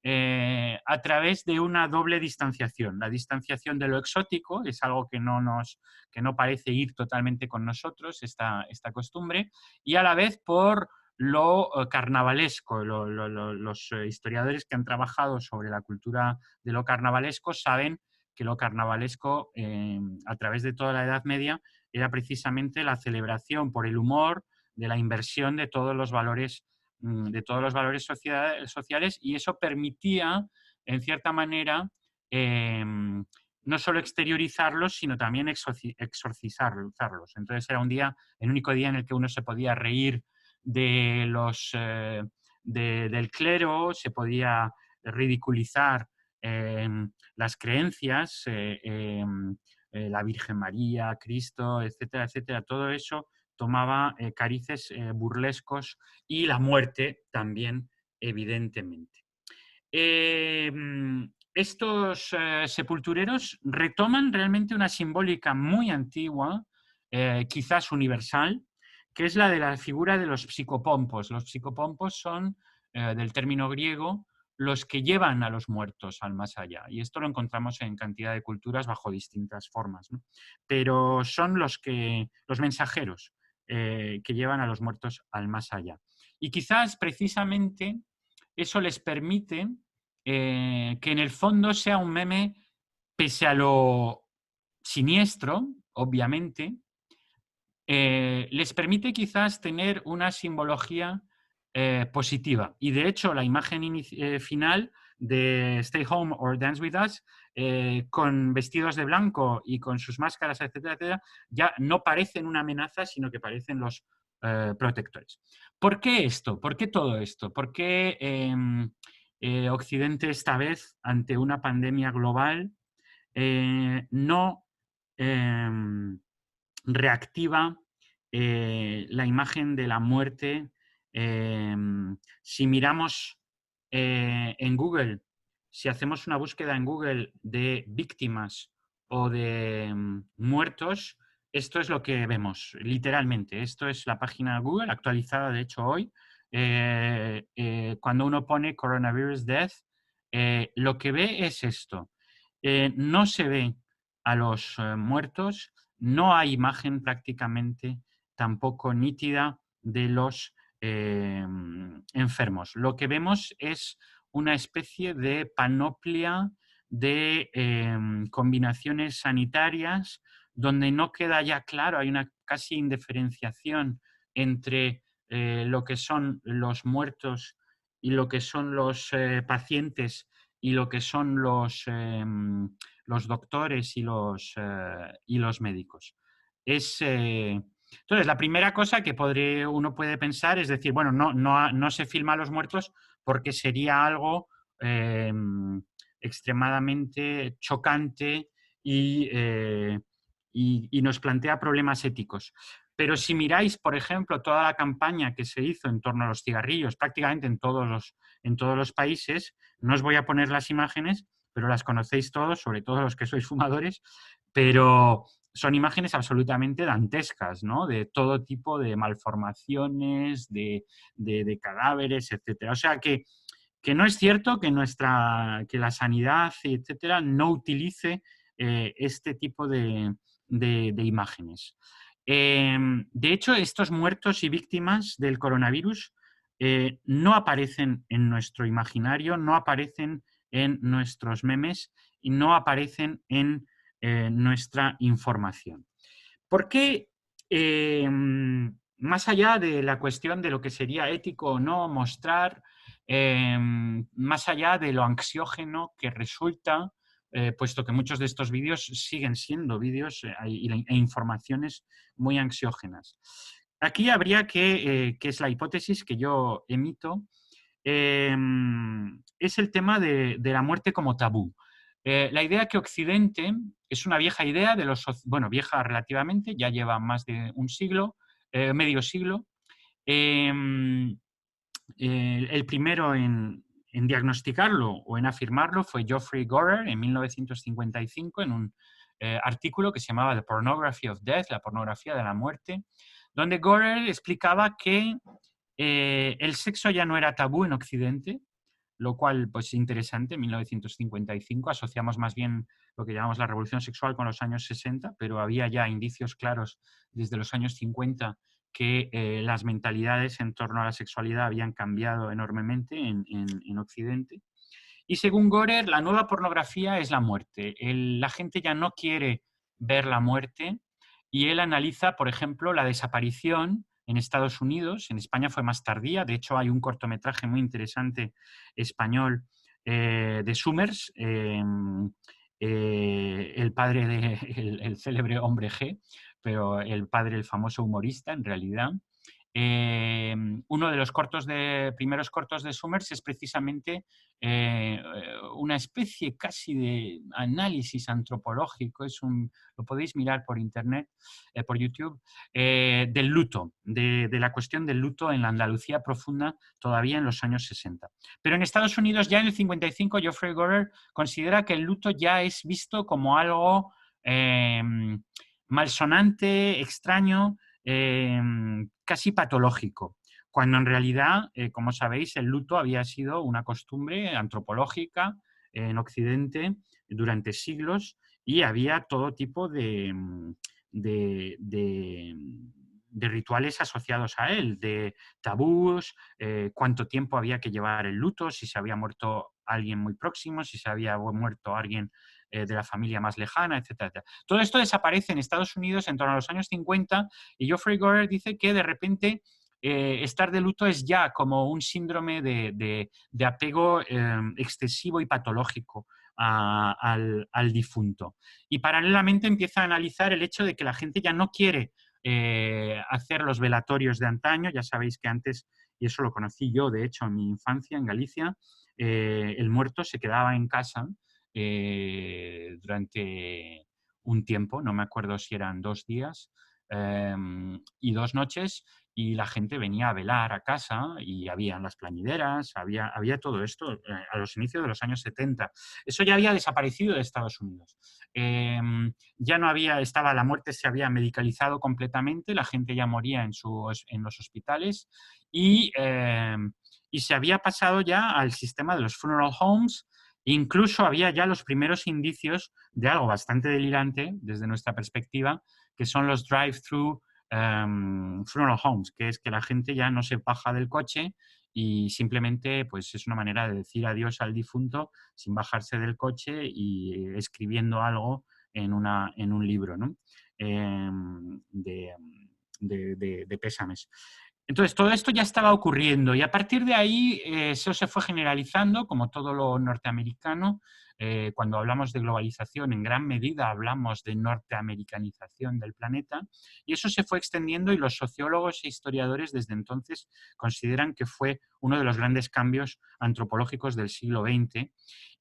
a través de una doble distanciación. La distanciación de lo exótico es algo que no parece ir totalmente con nosotros, esta costumbre, y a la vez por lo carnavalesco. Los historiadores que han trabajado sobre la cultura de lo carnavalesco saben que lo carnavalesco a través de toda la Edad Media era precisamente la celebración por el humor, de la inversión de todos los valores sociales, y eso permitía, en cierta manera, no solo exteriorizarlos, sino también exorcizarlos. Entonces era el único día en el que uno se podía reír del clero, se podía ridiculizar las creencias, la Virgen María, Cristo, etcétera, etcétera. Todo eso tomaba carices burlescos, y la muerte también, evidentemente. Estos sepultureros retoman realmente una simbólica muy antigua, quizás universal, que es la de la figura de los psicopompos. Los psicopompos son, del término griego, los que llevan a los muertos al más allá. Y esto lo encontramos en cantidad de culturas bajo distintas formas, ¿no? Pero son los mensajeros que llevan a los muertos al más allá. Y quizás precisamente eso les permite que en el fondo sea un meme, pese a lo siniestro, obviamente, les permite quizás tener una simbología positiva. Y de hecho, la imagen final de Stay Home or Dance with Us, con vestidos de blanco y con sus máscaras, etcétera, etcétera, ya no parecen una amenaza, sino que parecen los protectores. ¿Por qué esto? ¿Por qué todo esto? ¿Por qué Occidente esta vez, ante una pandemia global, no reactiva la imagen de la muerte? Si miramos en Google, si hacemos una búsqueda en Google de víctimas o de muertos, esto es lo que vemos, literalmente. Esto es la página de Google, actualizada de hecho hoy. Cuando uno pone coronavirus death, lo que ve es esto. No se ve a los muertos, no hay imagen prácticamente tampoco nítida de los enfermos. Lo que vemos es una especie de panoplia de combinaciones sanitarias donde no queda ya claro, hay una casi indiferenciación entre lo que son los muertos y lo que son los pacientes y lo que son los doctores y los médicos. Entonces, la primera cosa que uno puede pensar es decir, bueno, no se filma a los muertos porque sería algo extremadamente chocante y nos plantea problemas éticos. Pero si miráis, por ejemplo, toda la campaña que se hizo en torno a los cigarrillos, prácticamente en todos los países, no os voy a poner las imágenes, pero las conocéis todos, sobre todo los que sois fumadores, pero son imágenes absolutamente dantescas, ¿no? De todo tipo de malformaciones, de cadáveres, etcétera. O sea que no es cierto que la sanidad, etcétera, no utilice este tipo de imágenes. De hecho, estos muertos y víctimas del coronavirus no aparecen en nuestro imaginario, no aparecen en nuestros memes y no aparecen en nuestra información. ¿Por qué, más allá de la cuestión de lo que sería ético o no mostrar, más allá de lo ansiógeno que resulta, puesto que muchos de estos vídeos siguen siendo vídeos e informaciones muy ansiógenas? Aquí habría que es la hipótesis que yo emito, es el tema de la muerte como tabú. La idea que Occidente es una vieja idea bueno, vieja relativamente, ya lleva más de un siglo, medio siglo. El primero en diagnosticarlo o en afirmarlo fue Geoffrey Gorer en 1955 en un artículo que se llamaba The Pornography of Death, la pornografía de la muerte, donde Gorer explicaba que el sexo ya no era tabú en Occidente, lo cual pues es interesante. En 1955 asociamos más bien lo que llamamos la revolución sexual con los años 60, pero había ya indicios claros desde los años 50 que las mentalidades en torno a la sexualidad habían cambiado enormemente en Occidente. Y según Gorer, la nueva pornografía es la muerte. La gente ya no quiere ver la muerte y él analiza, por ejemplo, la desaparición en Estados Unidos. En España fue más tardía. De hecho, hay un cortometraje muy interesante español de Summers, el padre del célebre hombre G, pero el padre, el famoso humorista, en realidad. Uno de los primeros cortos de Summers es precisamente una especie casi de análisis antropológico, lo podéis mirar por internet, por YouTube, del luto, de la cuestión del luto en la Andalucía profunda todavía en los años 60. Pero en Estados Unidos ya en el 55 Geoffrey Gorer considera que el luto ya es visto como algo malsonante, extraño, casi patológico, cuando en realidad, como sabéis, el luto había sido una costumbre antropológica en Occidente durante siglos y había todo tipo de, de, de rituales asociados a él, de tabús, cuánto tiempo había que llevar el luto, si se había muerto alguien muy próximo, si se había muerto alguien de la familia más lejana, etcétera, etcétera. Todo esto desaparece en Estados Unidos en torno a los años 50 y Geoffrey Gorer dice que de repente estar de luto es ya como un síndrome de apego excesivo y patológico al difunto. Y paralelamente empieza a analizar el hecho de que la gente ya no quiere hacer los velatorios de antaño. Ya sabéis que antes, y eso lo conocí yo, de hecho, en mi infancia en Galicia, el muerto se quedaba en casa durante un tiempo, no me acuerdo si eran 2 días y 2 noches, y la gente venía a velar a casa y había las plañideras, había todo esto a los inicios de los años 70. Eso ya había desaparecido de Estados Unidos. Ya no había, la muerte se había medicalizado completamente, la gente ya moría en los hospitales y se había pasado ya al sistema de los funeral homes. Incluso había ya los primeros indicios de algo bastante delirante desde nuestra perspectiva, que son los drive-thru funeral homes, que es que la gente ya no se baja del coche y simplemente pues, es una manera de decir adiós al difunto sin bajarse del coche y escribiendo algo en un libro, ¿no? De pésames. Entonces, todo esto ya estaba ocurriendo y a partir de ahí eso se fue generalizando, como todo lo norteamericano. Cuando hablamos de globalización, en gran medida hablamos de norteamericanización del planeta, y eso se fue extendiendo y los sociólogos e historiadores desde entonces consideran que fue uno de los grandes cambios antropológicos del siglo XX.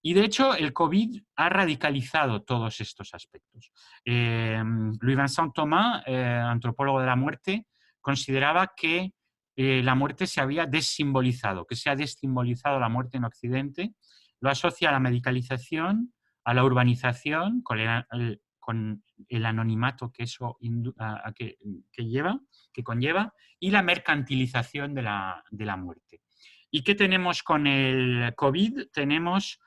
Y de hecho, el COVID ha radicalizado todos estos aspectos. Louis Vincent Thomas, antropólogo de la muerte, consideraba que la muerte se había desimbolizado, que se ha desimbolizado la muerte en Occidente. Lo asocia a la medicalización, a la urbanización, con el anonimato que eso que conlleva, y la mercantilización de la muerte. ¿Y qué tenemos con el COVID? Tenemos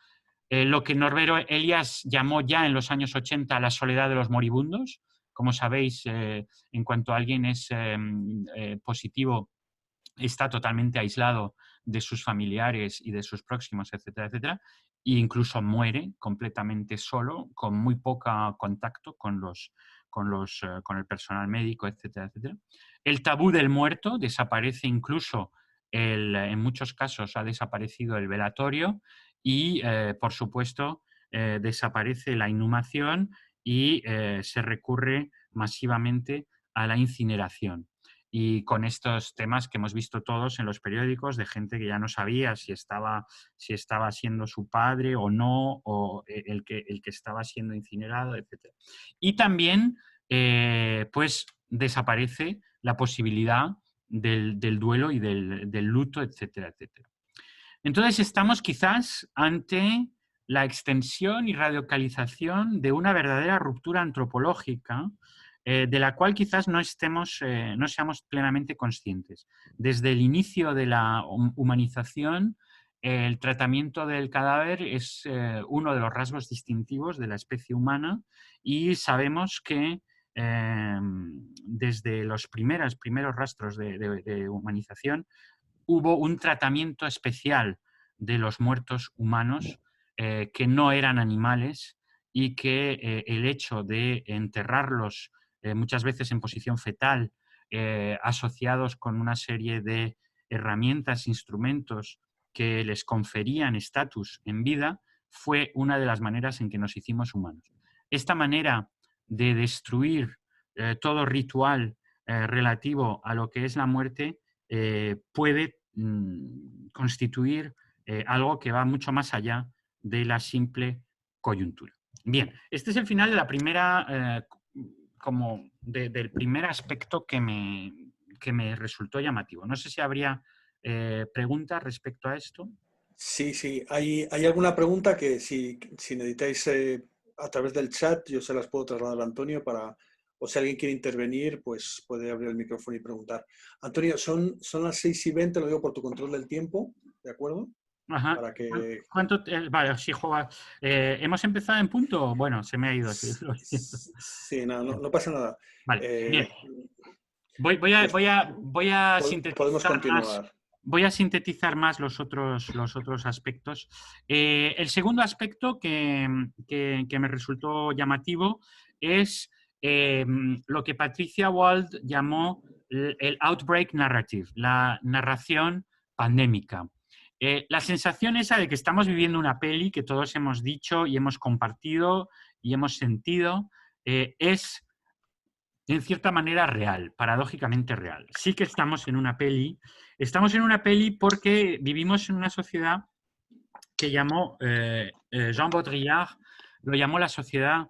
lo que Norbert Elias llamó ya en los años 80 la soledad de los moribundos. Como sabéis, en cuanto alguien es positivo, está totalmente aislado de sus familiares y de sus próximos, etcétera, etcétera, e incluso muere completamente solo, con muy poco contacto con el personal médico, etcétera, etcétera. El tabú del muerto desaparece incluso, en muchos casos ha desaparecido el velatorio y, por supuesto, desaparece la inhumación y se recurre masivamente a la incineración. Y con estos temas que hemos visto todos en los periódicos de gente que ya no sabía si estaba siendo su padre o no, o el que estaba siendo incinerado, etc. Y también pues desaparece la posibilidad del duelo y del luto, etcétera, etcétera. Entonces estamos quizás ante la extensión y radicalización de una verdadera ruptura antropológica, de la cual quizás no seamos plenamente conscientes. Desde el inicio de la humanización, el tratamiento del cadáver es uno de los rasgos distintivos de la especie humana, y sabemos que desde los primeros rastros de humanización hubo un tratamiento especial de los muertos humanos que no eran animales, y que el hecho de enterrarlos muchas veces en posición fetal, asociados con una serie de herramientas, instrumentos que les conferían estatus en vida, fue una de las maneras en que nos hicimos humanos. Esta manera de destruir todo ritual relativo a lo que es la muerte puede constituir algo que va mucho más allá de la simple coyuntura. Bien, este es el final de la primera, del primer aspecto que me resultó llamativo. No sé si habría preguntas respecto a esto. Sí. ¿Hay alguna pregunta que si necesitáis a través del chat, yo se las puedo trasladar a Antonio o si alguien quiere intervenir, pues puede abrir el micrófono y preguntar. Antonio, son las 6:20, lo digo por tu control del tiempo, ¿de acuerdo? Ajá. Para que... Vale, sí, juega. ¿Hemos empezado en punto? Bueno, se me ha ido. Sí, no pasa nada. Vale, bien. Voy a sintetizar podemos continuar. más. Voy a sintetizar más los otros aspectos. El segundo aspecto que me resultó llamativo es lo que Patricia Wald llamó el outbreak narrative, la narración pandémica. La sensación esa de que estamos viviendo una peli que todos hemos dicho y hemos compartido y hemos sentido es en cierta manera real, paradójicamente real. Sí que estamos en una peli porque vivimos en una sociedad que llamó Jean Baudrillard, lo llamó la sociedad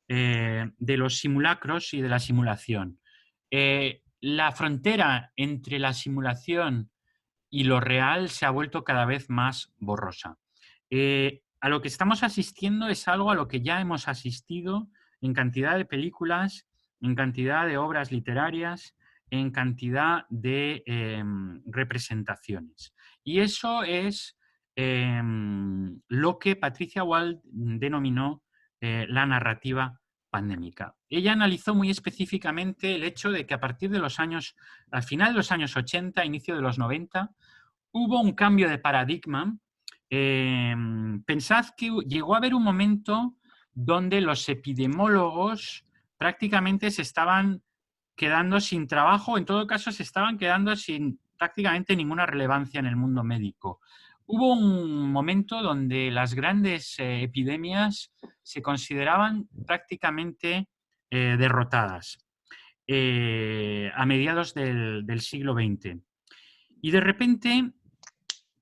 de los simulacros y de la simulación. La frontera entre la simulación y lo real se ha vuelto cada vez más borrosa. A lo que estamos asistiendo es algo a lo que ya hemos asistido en cantidad de películas, en cantidad de obras literarias, en cantidad de representaciones. Y eso es lo que Patricia Wald denominó la narrativa pandémica. Ella analizó muy específicamente el hecho de que a partir de al final de los años 80, inicio de los 90, hubo un cambio de paradigma. Pensad que llegó a haber un momento donde los epidemiólogos prácticamente se estaban quedando sin trabajo, en todo caso se estaban quedando sin prácticamente ninguna relevancia en el mundo médico. Hubo un momento donde las grandes epidemias se consideraban prácticamente derrotadas a mediados del siglo XX. Y de repente,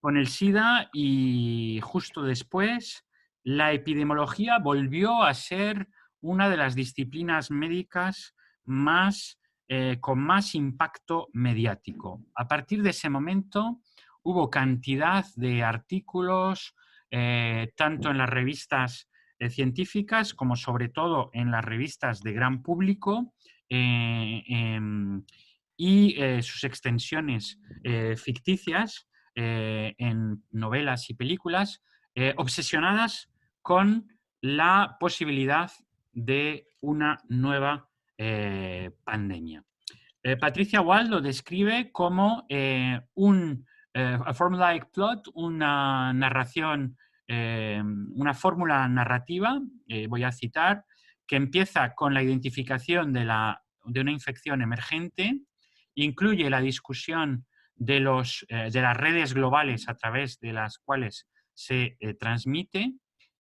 con el SIDA y justo después, la epidemiología volvió a ser una de las disciplinas médicas con más impacto mediático. A partir de ese momento hubo cantidad de artículos, tanto en las revistas científicas como sobre todo en las revistas de gran público y sus extensiones ficticias en novelas y películas obsesionadas con la posibilidad de una nueva pandemia. Patricia Wald lo describe como a formulaic plot, una narración, una fórmula narrativa, voy a citar, que empieza con la identificación de una infección emergente, incluye la discusión de las redes globales a través de las cuales se transmite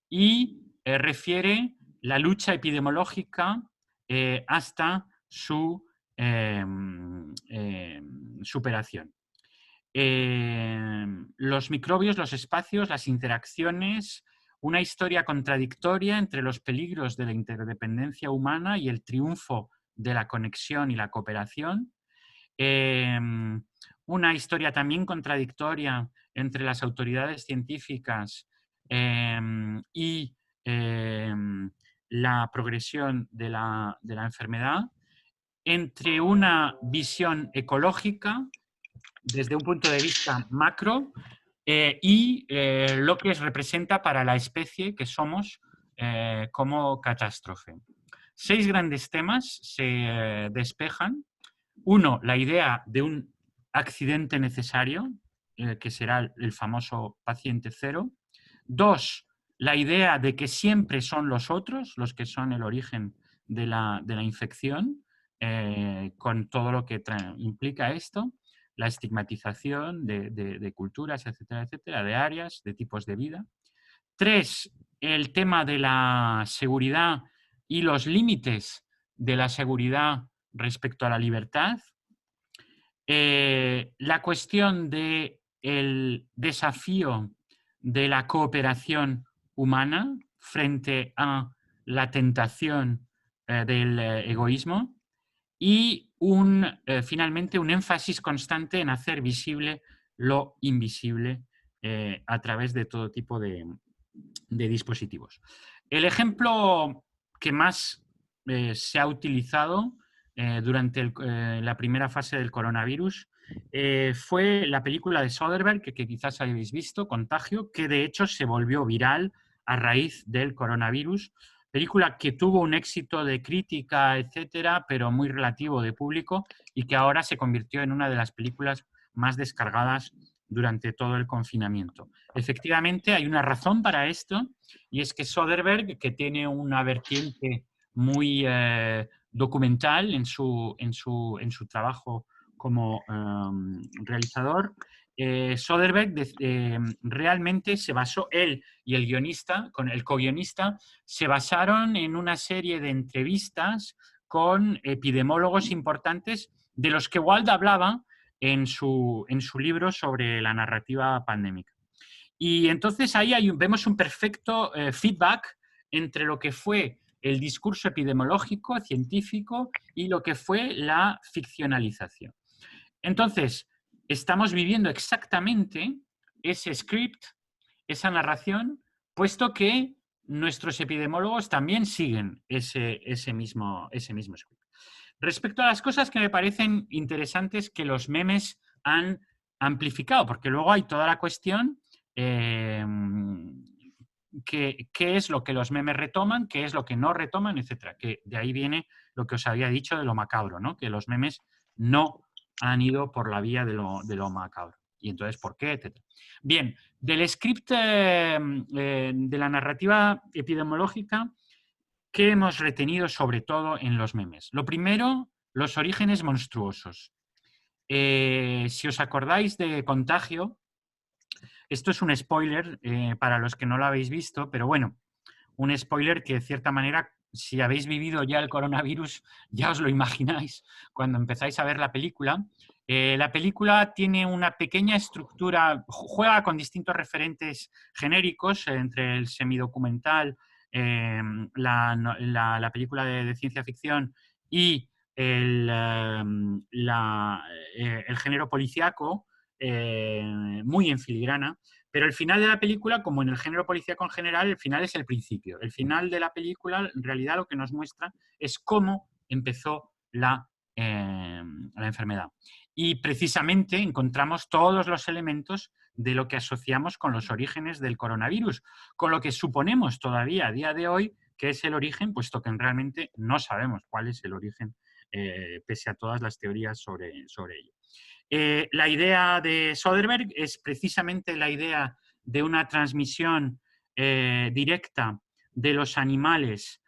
y refiere la lucha epidemiológica hasta su superación. Los microbios, los espacios, las interacciones, una historia contradictoria entre los peligros de la interdependencia humana y el triunfo de la conexión y la cooperación. Una historia también contradictoria entre las autoridades científicas y la progresión de la enfermedad, entre una visión ecológica desde un punto de vista macro y lo que representa para la especie que somos como catástrofe. 6 grandes temas se despejan. 1, la idea de un accidente necesario, que será el famoso paciente cero. 2, la idea de que siempre son los otros los que son el origen de la infección, con todo lo que implica esto, la estigmatización de culturas, etcétera, etcétera, de áreas, de tipos de vida. 3, el tema de la seguridad y los límites de la seguridad respecto a la libertad. La cuestión del desafío de la cooperación humana frente a la tentación del egoísmo y finalmente un énfasis constante en hacer visible lo invisible a través de todo tipo de dispositivos. El ejemplo que más se ha utilizado durante la primera fase del coronavirus fue la película de Soderbergh, que quizás habéis visto, Contagio, que de hecho se volvió viral a raíz del coronavirus. Película que tuvo un éxito de crítica, etcétera, pero muy relativo de público y que ahora se convirtió en una de las películas más descargadas durante todo el confinamiento. Efectivamente, hay una razón para esto y es que Soderbergh, que tiene una vertiente muy documental en su trabajo como realizador, Soderbergh realmente se basó, él y el guionista, con el co-guionista, se basaron en una serie de entrevistas con epidemiólogos importantes de los que Wald hablaba en su libro sobre la narrativa pandémica. Y entonces ahí vemos un perfecto feedback entre lo que fue el discurso epidemiológico, científico, y lo que fue la ficcionalización. Entonces, estamos viviendo exactamente ese script, esa narración, puesto que nuestros epidemiólogos también siguen ese mismo script. Respecto a las cosas que me parecen interesantes que los memes han amplificado, porque luego hay toda la cuestión qué es lo que los memes retoman, qué es lo que no retoman, etcétera. Que de ahí viene lo que os había dicho de lo macabro, ¿no? Que los memes no han ido por la vía de lo macabro. Y entonces, ¿por qué? Etcétera. Bien, del script de la narrativa epidemiológica ¿qué hemos retenido sobre todo en los memes? Lo primero, los orígenes monstruosos. Si os acordáis de Contagio, esto es un spoiler para los que no lo habéis visto, pero bueno, un spoiler que de cierta manera, si habéis vivido ya el coronavirus, ya os lo imagináis cuando empezáis a ver la película. La película tiene una pequeña estructura, juega con distintos referentes genéricos entre el semidocumental, la película de ciencia ficción y el género policíaco, muy en filigrana. Pero el final de la película, como en el género policíaco en general, el final es el principio. El final de la película, en realidad, lo que nos muestra es cómo empezó la enfermedad. Y precisamente encontramos todos los elementos de lo que asociamos con los orígenes del coronavirus, con lo que suponemos todavía a día de hoy que es el origen, puesto que realmente no sabemos cuál es el origen, pese a todas las teorías sobre ello. La idea de Soderbergh es precisamente la idea de una transmisión directa de los animales,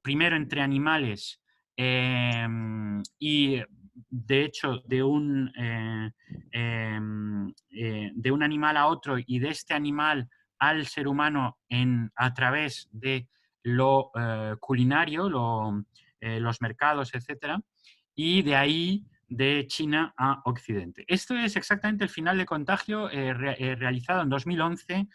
primero entre animales, y de hecho de un animal a otro y de este animal al ser humano a través de lo culinario, los mercados, etc. Y de ahí de China a Occidente. Esto es exactamente el final de Contagio realizado en 2011,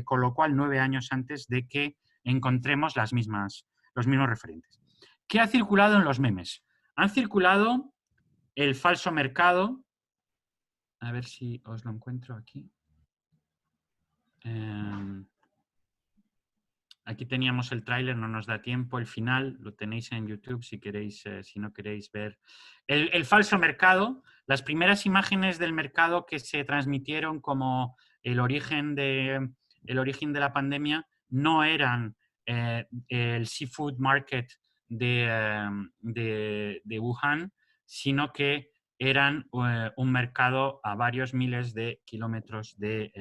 con lo cual 9 años antes de que encontremos los mismos referentes. ¿Qué ha circulado en los memes? Han circulado el falso mercado. A ver si os lo encuentro aquí. Aquí teníamos el tráiler, no nos da tiempo. El final lo tenéis en YouTube si queréis, si no queréis ver. El falso mercado, las primeras imágenes del mercado que se transmitieron como el origen de la pandemia no eran el seafood market de Wuhan, sino que eran un mercado a varios miles de kilómetros de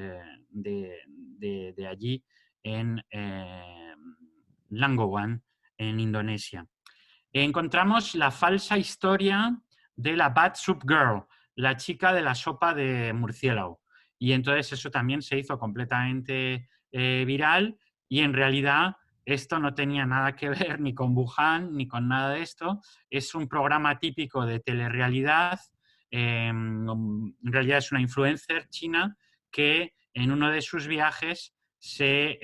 allí, en Langowan, en Indonesia. Encontramos la falsa historia de la Bad Soup Girl, la chica de la sopa de murciélago. Y entonces eso también se hizo completamente viral y en realidad esto no tenía nada que ver ni con Wuhan ni con nada de esto. Es un programa típico de telerrealidad. En realidad es una influencer china que en uno de sus viajes se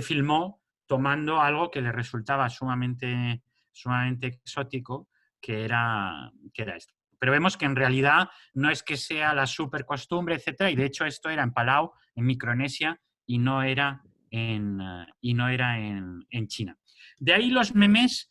filmó tomando algo que le resultaba sumamente exótico, que era esto. Pero vemos que en realidad no es que sea la super costumbre, etcétera, y de hecho esto era en Palau, en Micronesia, y no era en China. De ahí los memes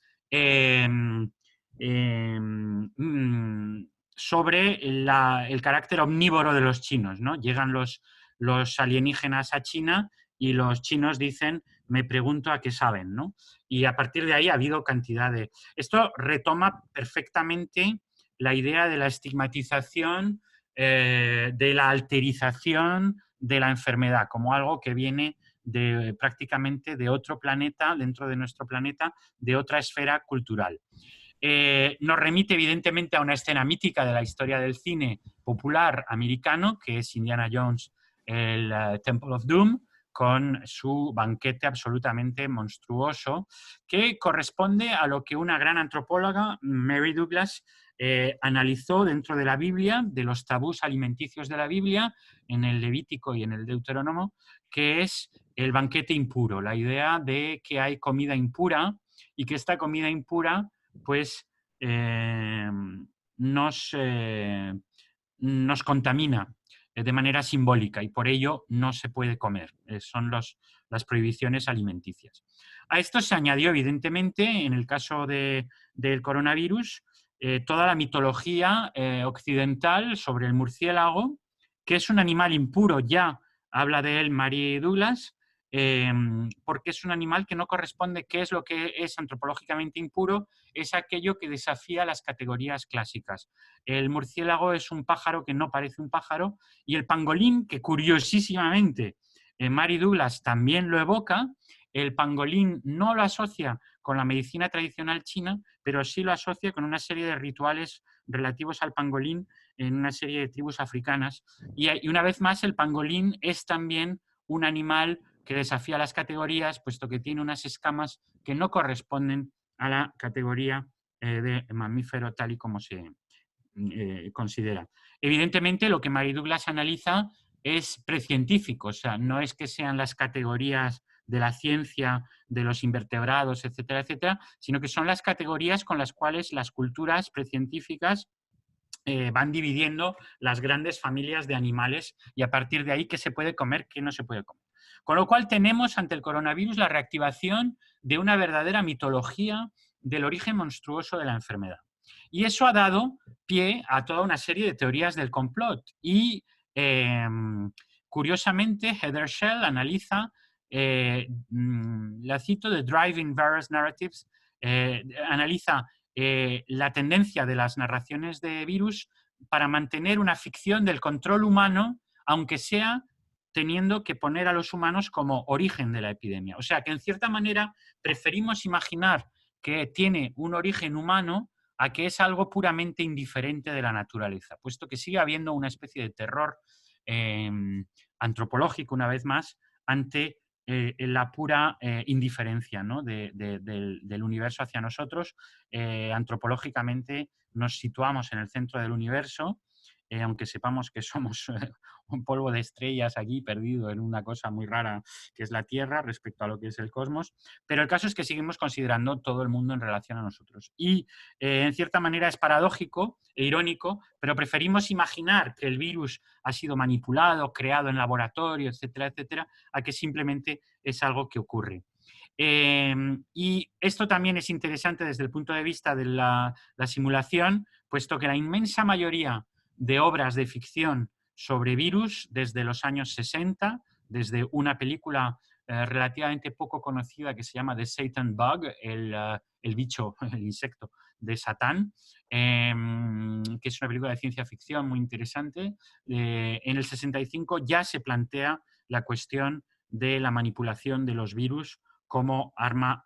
sobre el carácter omnívoro de los chinos, ¿no? Llegan los alienígenas a China y los chinos dicen, me pregunto a qué saben, ¿no? Y a partir de ahí ha habido cantidad de... Esto retoma perfectamente la idea de la estigmatización, de la alterización de la enfermedad, como algo que viene prácticamente de otro planeta, dentro de nuestro planeta, de otra esfera cultural. Nos remite evidentemente a una escena mítica de la historia del cine popular americano, que es Indiana Jones, el Temple of Doom, con su banquete absolutamente monstruoso, que corresponde a lo que una gran antropóloga, Mary Douglas, analizó dentro de la Biblia, de los tabús alimenticios de la Biblia, en el Levítico y en el Deuteronomio, que es el banquete impuro, la idea de que hay comida impura y que esta comida impura pues nos contamina de manera simbólica y por ello no se puede comer. Son las prohibiciones alimenticias. A esto se añadió, evidentemente, en el caso del coronavirus, toda la mitología occidental sobre el murciélago, que es un animal impuro, ya habla de él Mary Douglas, porque es un animal que no corresponde, ¿qué es lo que es antropológicamente impuro? Es aquello que desafía las categorías clásicas. El murciélago es un pájaro que no parece un pájaro y el pangolín, que curiosísimamente Mary Douglas también lo evoca, el pangolín no lo asocia con la medicina tradicional china, pero sí lo asocia con una serie de rituales relativos al pangolín en una serie de tribus africanas. Y una vez más, el pangolín es también un animal que desafía las categorías, puesto que tiene unas escamas que no corresponden a la categoría de mamífero tal y como se considera. Evidentemente, lo que Mary Douglas analiza es precientífico, o sea, no es que sean las categorías de la ciencia, de los invertebrados, etcétera, etcétera, sino que son las categorías con las cuales las culturas precientíficas van dividiendo las grandes familias de animales y a partir de ahí qué se puede comer, qué no se puede comer. Con lo cual tenemos ante el coronavirus la reactivación de una verdadera mitología del origen monstruoso de la enfermedad. Y eso ha dado pie a toda una serie de teorías del complot. Y curiosamente, Heather Shell analiza, la cito de Driving Various Narratives, analiza la tendencia de las narraciones de virus para mantener una ficción del control humano, aunque sea teniendo que poner a los humanos como origen de la epidemia. O sea, que en cierta manera preferimos imaginar que tiene un origen humano a que es algo puramente indiferente de la naturaleza, puesto que sigue habiendo una especie de terror antropológico, una vez más, ante la pura indiferencia, ¿no? del universo hacia nosotros. Antropológicamente nos situamos en el centro del universo, aunque sepamos que somos un polvo de estrellas aquí perdido en una cosa muy rara que es la Tierra respecto a lo que es el cosmos, pero el caso es que seguimos considerando todo el mundo en relación a nosotros. Y en cierta manera es paradójico e irónico, pero preferimos imaginar que el virus ha sido manipulado, creado en laboratorio, etcétera, etcétera, a que simplemente es algo que ocurre. Y esto también es interesante desde el punto de vista de la simulación, puesto que la inmensa mayoría de obras de ficción sobre virus desde los años 60, desde una película relativamente poco conocida que se llama The Satan Bug, el bicho, el insecto de Satán, que es una película de ciencia ficción muy interesante. En el 65 ya se plantea la cuestión de la manipulación de los virus como arma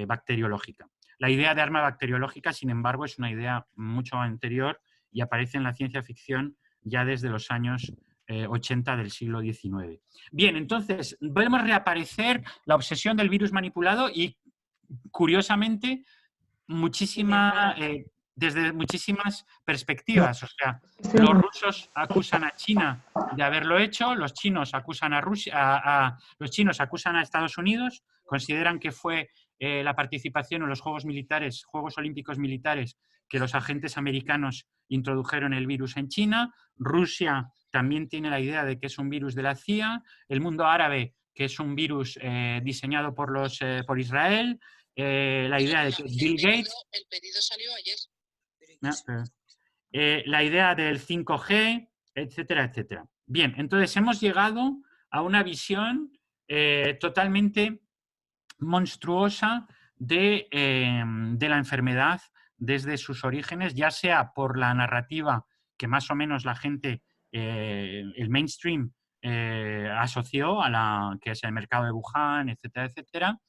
bacteriológica. La idea de arma bacteriológica, sin embargo, es una idea mucho anterior y aparece en la ciencia ficción ya desde los años 80 del siglo XIX. Bien, entonces, vemos reaparecer la obsesión del virus manipulado y, curiosamente, desde muchísimas perspectivas. O sea, los rusos acusan a China de haberlo hecho, los chinos acusan a Rusia, los chinos acusan a Estados Unidos, consideran que fue la participación en los Juegos Militares, Juegos Olímpicos Militares, que los agentes americanos introdujeron el virus en China. Rusia también tiene la idea de que es un virus de la CIA. El mundo árabe, que es un virus diseñado por Israel. La idea de que Bill Gates... El pedido salió ayer. La idea del 5G, etcétera, etcétera. Bien, entonces hemos llegado a una visión totalmente monstruosa de la enfermedad desde sus orígenes, ya sea por la narrativa que más o menos la gente, el mainstream, asoció a la que es el mercado de Wuhan, etcétera, etcétera,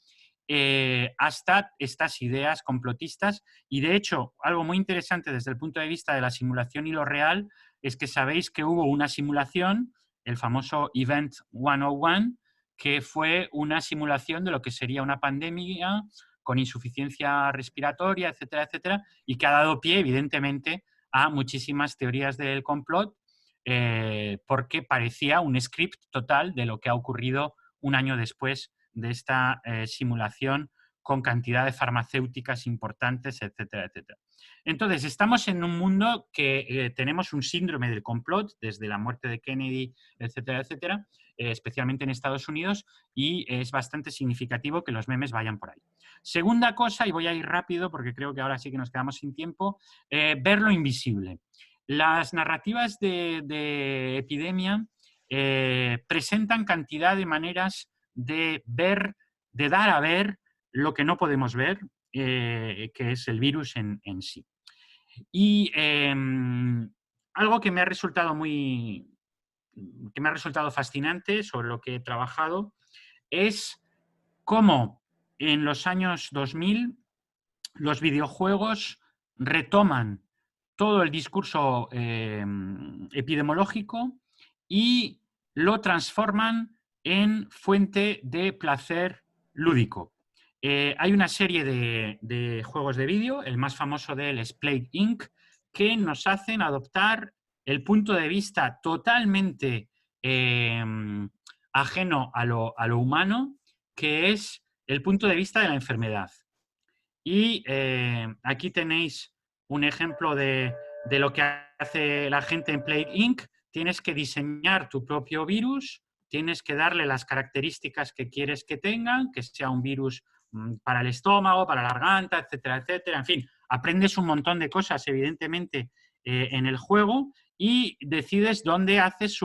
hasta estas ideas complotistas. Y de hecho, algo muy interesante desde el punto de vista de la simulación y lo real es que sabéis que hubo una simulación, el famoso Event 101, que fue una simulación de lo que sería una pandemia con insuficiencia respiratoria, etcétera, etcétera, y que ha dado pie, evidentemente, a muchísimas teorías del complot, porque parecía un script total de lo que ha ocurrido un año después de esta simulación con cantidad de farmacéuticas importantes, etcétera, etcétera. Entonces, estamos en un mundo que tenemos un síndrome del complot desde la muerte de Kennedy, etcétera, etcétera, especialmente en Estados Unidos, y es bastante significativo que los memes vayan por ahí. Segunda cosa, y voy a ir rápido porque creo que ahora sí que nos quedamos sin tiempo, ver lo invisible. Las narrativas de epidemia presentan cantidad de maneras de ver, de dar a ver lo que no podemos ver, que es el virus en sí. Y algo que me ha resultado fascinante sobre lo que he trabajado es cómo en los años 2000 los videojuegos retoman todo el discurso epidemiológico y lo transforman en fuente de placer lúdico. Hay una serie de juegos de vídeo, el más famoso de él es Plague Inc., que nos hacen adoptar el punto de vista totalmente ajeno a lo humano, que es el punto de vista de la enfermedad. Y aquí tenéis un ejemplo de lo que hace la gente en Plague Inc. Tienes que diseñar tu propio virus, tienes que darle las características que quieres que tengan, que sea un virus para el estómago, para la garganta, etcétera, etcétera. En fin, aprendes un montón de cosas, evidentemente, en el juego y decides dónde haces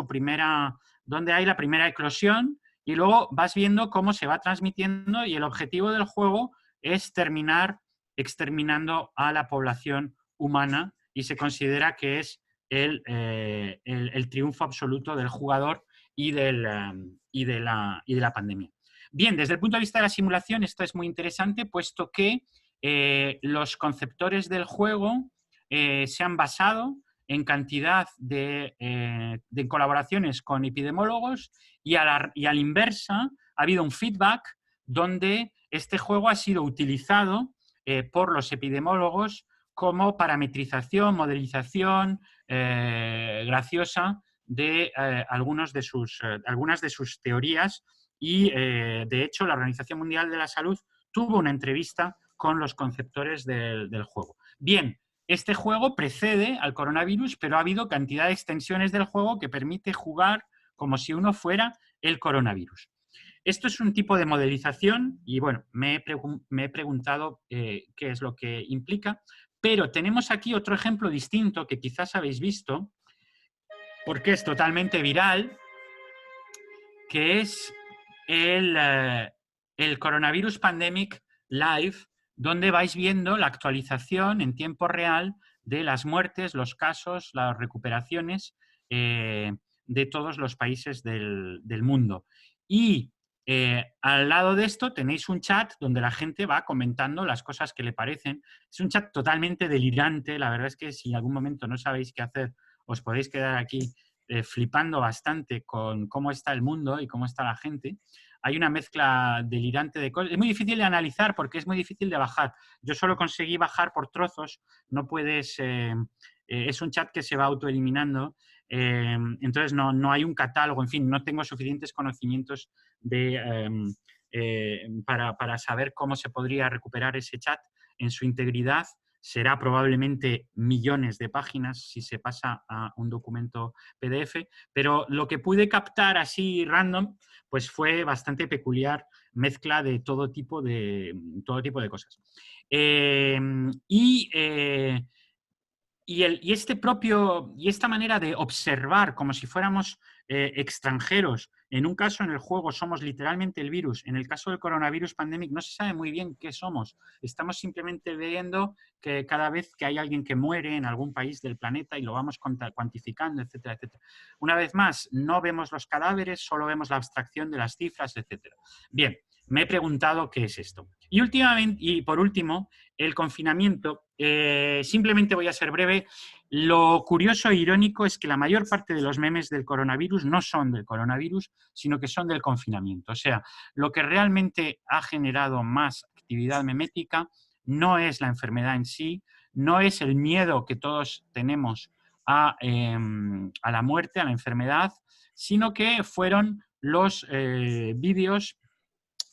dónde hay la primera eclosión y luego vas viendo cómo se va transmitiendo y el objetivo del juego es terminar exterminando a la población humana y se considera que es el triunfo absoluto del jugador y de la pandemia. Bien, desde el punto de vista de la simulación, esto es muy interesante, puesto que los conceptores del juego se han basado en cantidad de colaboraciones con epidemiólogos y a la inversa ha habido un feedback donde este juego ha sido utilizado por los epidemiólogos como parametrización, modelización graciosa de algunas de sus teorías y, de hecho, la Organización Mundial de la Salud tuvo una entrevista con los conceptores del juego. Bien, este juego precede al coronavirus, pero ha habido cantidad de extensiones del juego que permite jugar como si uno fuera el coronavirus. Esto es un tipo de modelización y, bueno, me he preguntado qué es lo que implica, pero tenemos aquí otro ejemplo distinto que quizás habéis visto, porque es totalmente viral, que es el Coronavirus Pandemic Live, donde vais viendo la actualización en tiempo real de las muertes, los casos, las recuperaciones de todos los países del mundo. Y al lado de esto tenéis un chat donde la gente va comentando las cosas que le parecen. Es un chat totalmente delirante. La verdad es que si en algún momento no sabéis qué hacer, os podéis quedar aquí flipando bastante con cómo está el mundo y cómo está la gente. Hay una mezcla delirante de cosas. Es muy difícil de analizar porque es muy difícil de bajar. Yo solo conseguí bajar por trozos. No puedes... es un chat que se va autoeliminando. Entonces no hay un catálogo. En fin, no tengo suficientes conocimientos para saber cómo se podría recuperar ese chat en su integridad. Será probablemente millones de páginas si se pasa a un documento PDF, pero lo que pude captar así random pues fue bastante peculiar, mezcla de todo tipo de cosas. Y esta manera de observar como si fuéramos extranjeros, en un caso en el juego somos literalmente el virus, en el caso del coronavirus pandemic no se sabe muy bien qué somos, estamos simplemente viendo que cada vez que hay alguien que muere en algún país del planeta y lo vamos cuantificando, etcétera, etcétera. Una vez más, no vemos los cadáveres, solo vemos la abstracción de las cifras, etcétera. Bien, me he preguntado qué es esto. Y por último, el confinamiento. Simplemente voy a ser breve. Lo curioso e irónico es que la mayor parte de los memes del coronavirus no son del coronavirus, sino que son del confinamiento. O sea, lo que realmente ha generado más actividad memética no es la enfermedad en sí, no es el miedo que todos tenemos a la muerte, a la enfermedad, sino que fueron los vídeos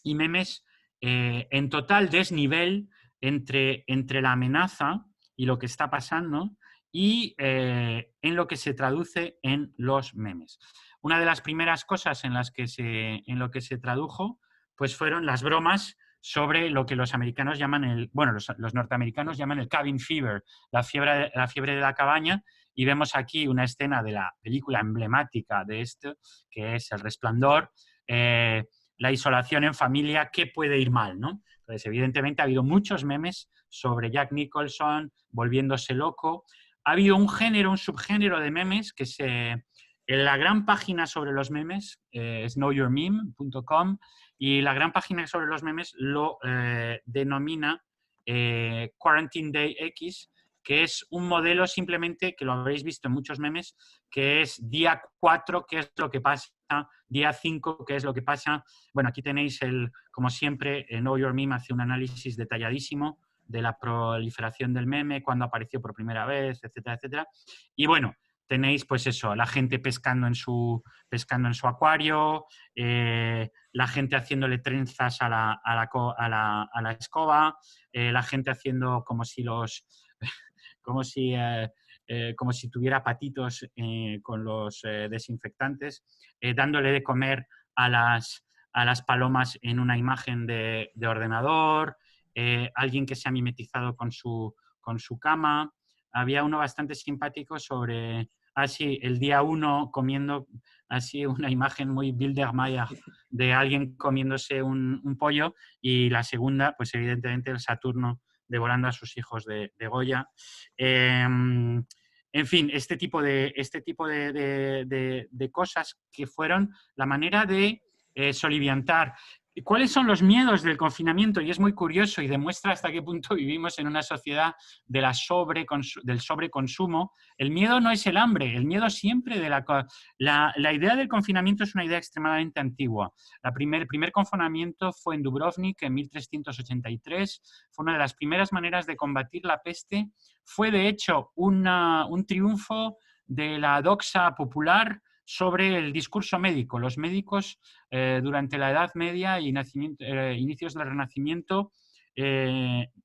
y memes en total desnivel entre la amenaza y lo que está pasando y en lo que se traduce en los memes. Una de las primeras cosas en lo que se tradujo pues fueron las bromas sobre lo que los americanos llaman los norteamericanos llaman el cabin fever, la fiebre de la cabaña, y vemos aquí una escena de la película emblemática de esto, que es El Resplandor, la isolación en familia, ¿qué puede ir mal, ¿no? Entonces, evidentemente ha habido muchos memes sobre Jack Nicholson volviéndose loco. Ha habido un subgénero de memes que La gran página sobre los memes es knowyourmeme.com, y la gran página sobre los memes lo denomina Quarantine Day X, que es un modelo simplemente, que lo habréis visto en muchos memes, que es día 4, qué es lo que pasa, día 5, qué es lo que pasa. Bueno, aquí tenéis, como siempre, Know Your Meme hace un análisis detalladísimo de la proliferación del meme, cuándo apareció por primera vez, etcétera, etcétera. Y bueno, tenéis pues eso, la gente pescando en su acuario, la gente haciéndole trenzas a la escoba, la gente haciendo como si como si tuviera patitos con los desinfectantes, dándole de comer a las palomas en una imagen de ordenador, alguien que se ha mimetizado con su cama. Había uno bastante simpático sobre, el día 1 comiendo, así una imagen muy Bildermayer de alguien comiéndose un pollo, y la segunda, pues evidentemente el Saturno devorando a sus hijos de Goya. En fin, este tipo de cosas que fueron la manera de soliviantar. ¿Cuáles son los miedos del confinamiento? Y es muy curioso y demuestra hasta qué punto vivimos en una sociedad del sobreconsumo. El miedo no es el hambre, el miedo siempre la idea del confinamiento es una idea extremadamente antigua. El primer confinamiento fue en Dubrovnik en 1383, fue una de las primeras maneras de combatir la peste. Fue de hecho un triunfo de la doxa popular sobre el discurso médico. Los médicos durante la Edad Media y inicios del Renacimiento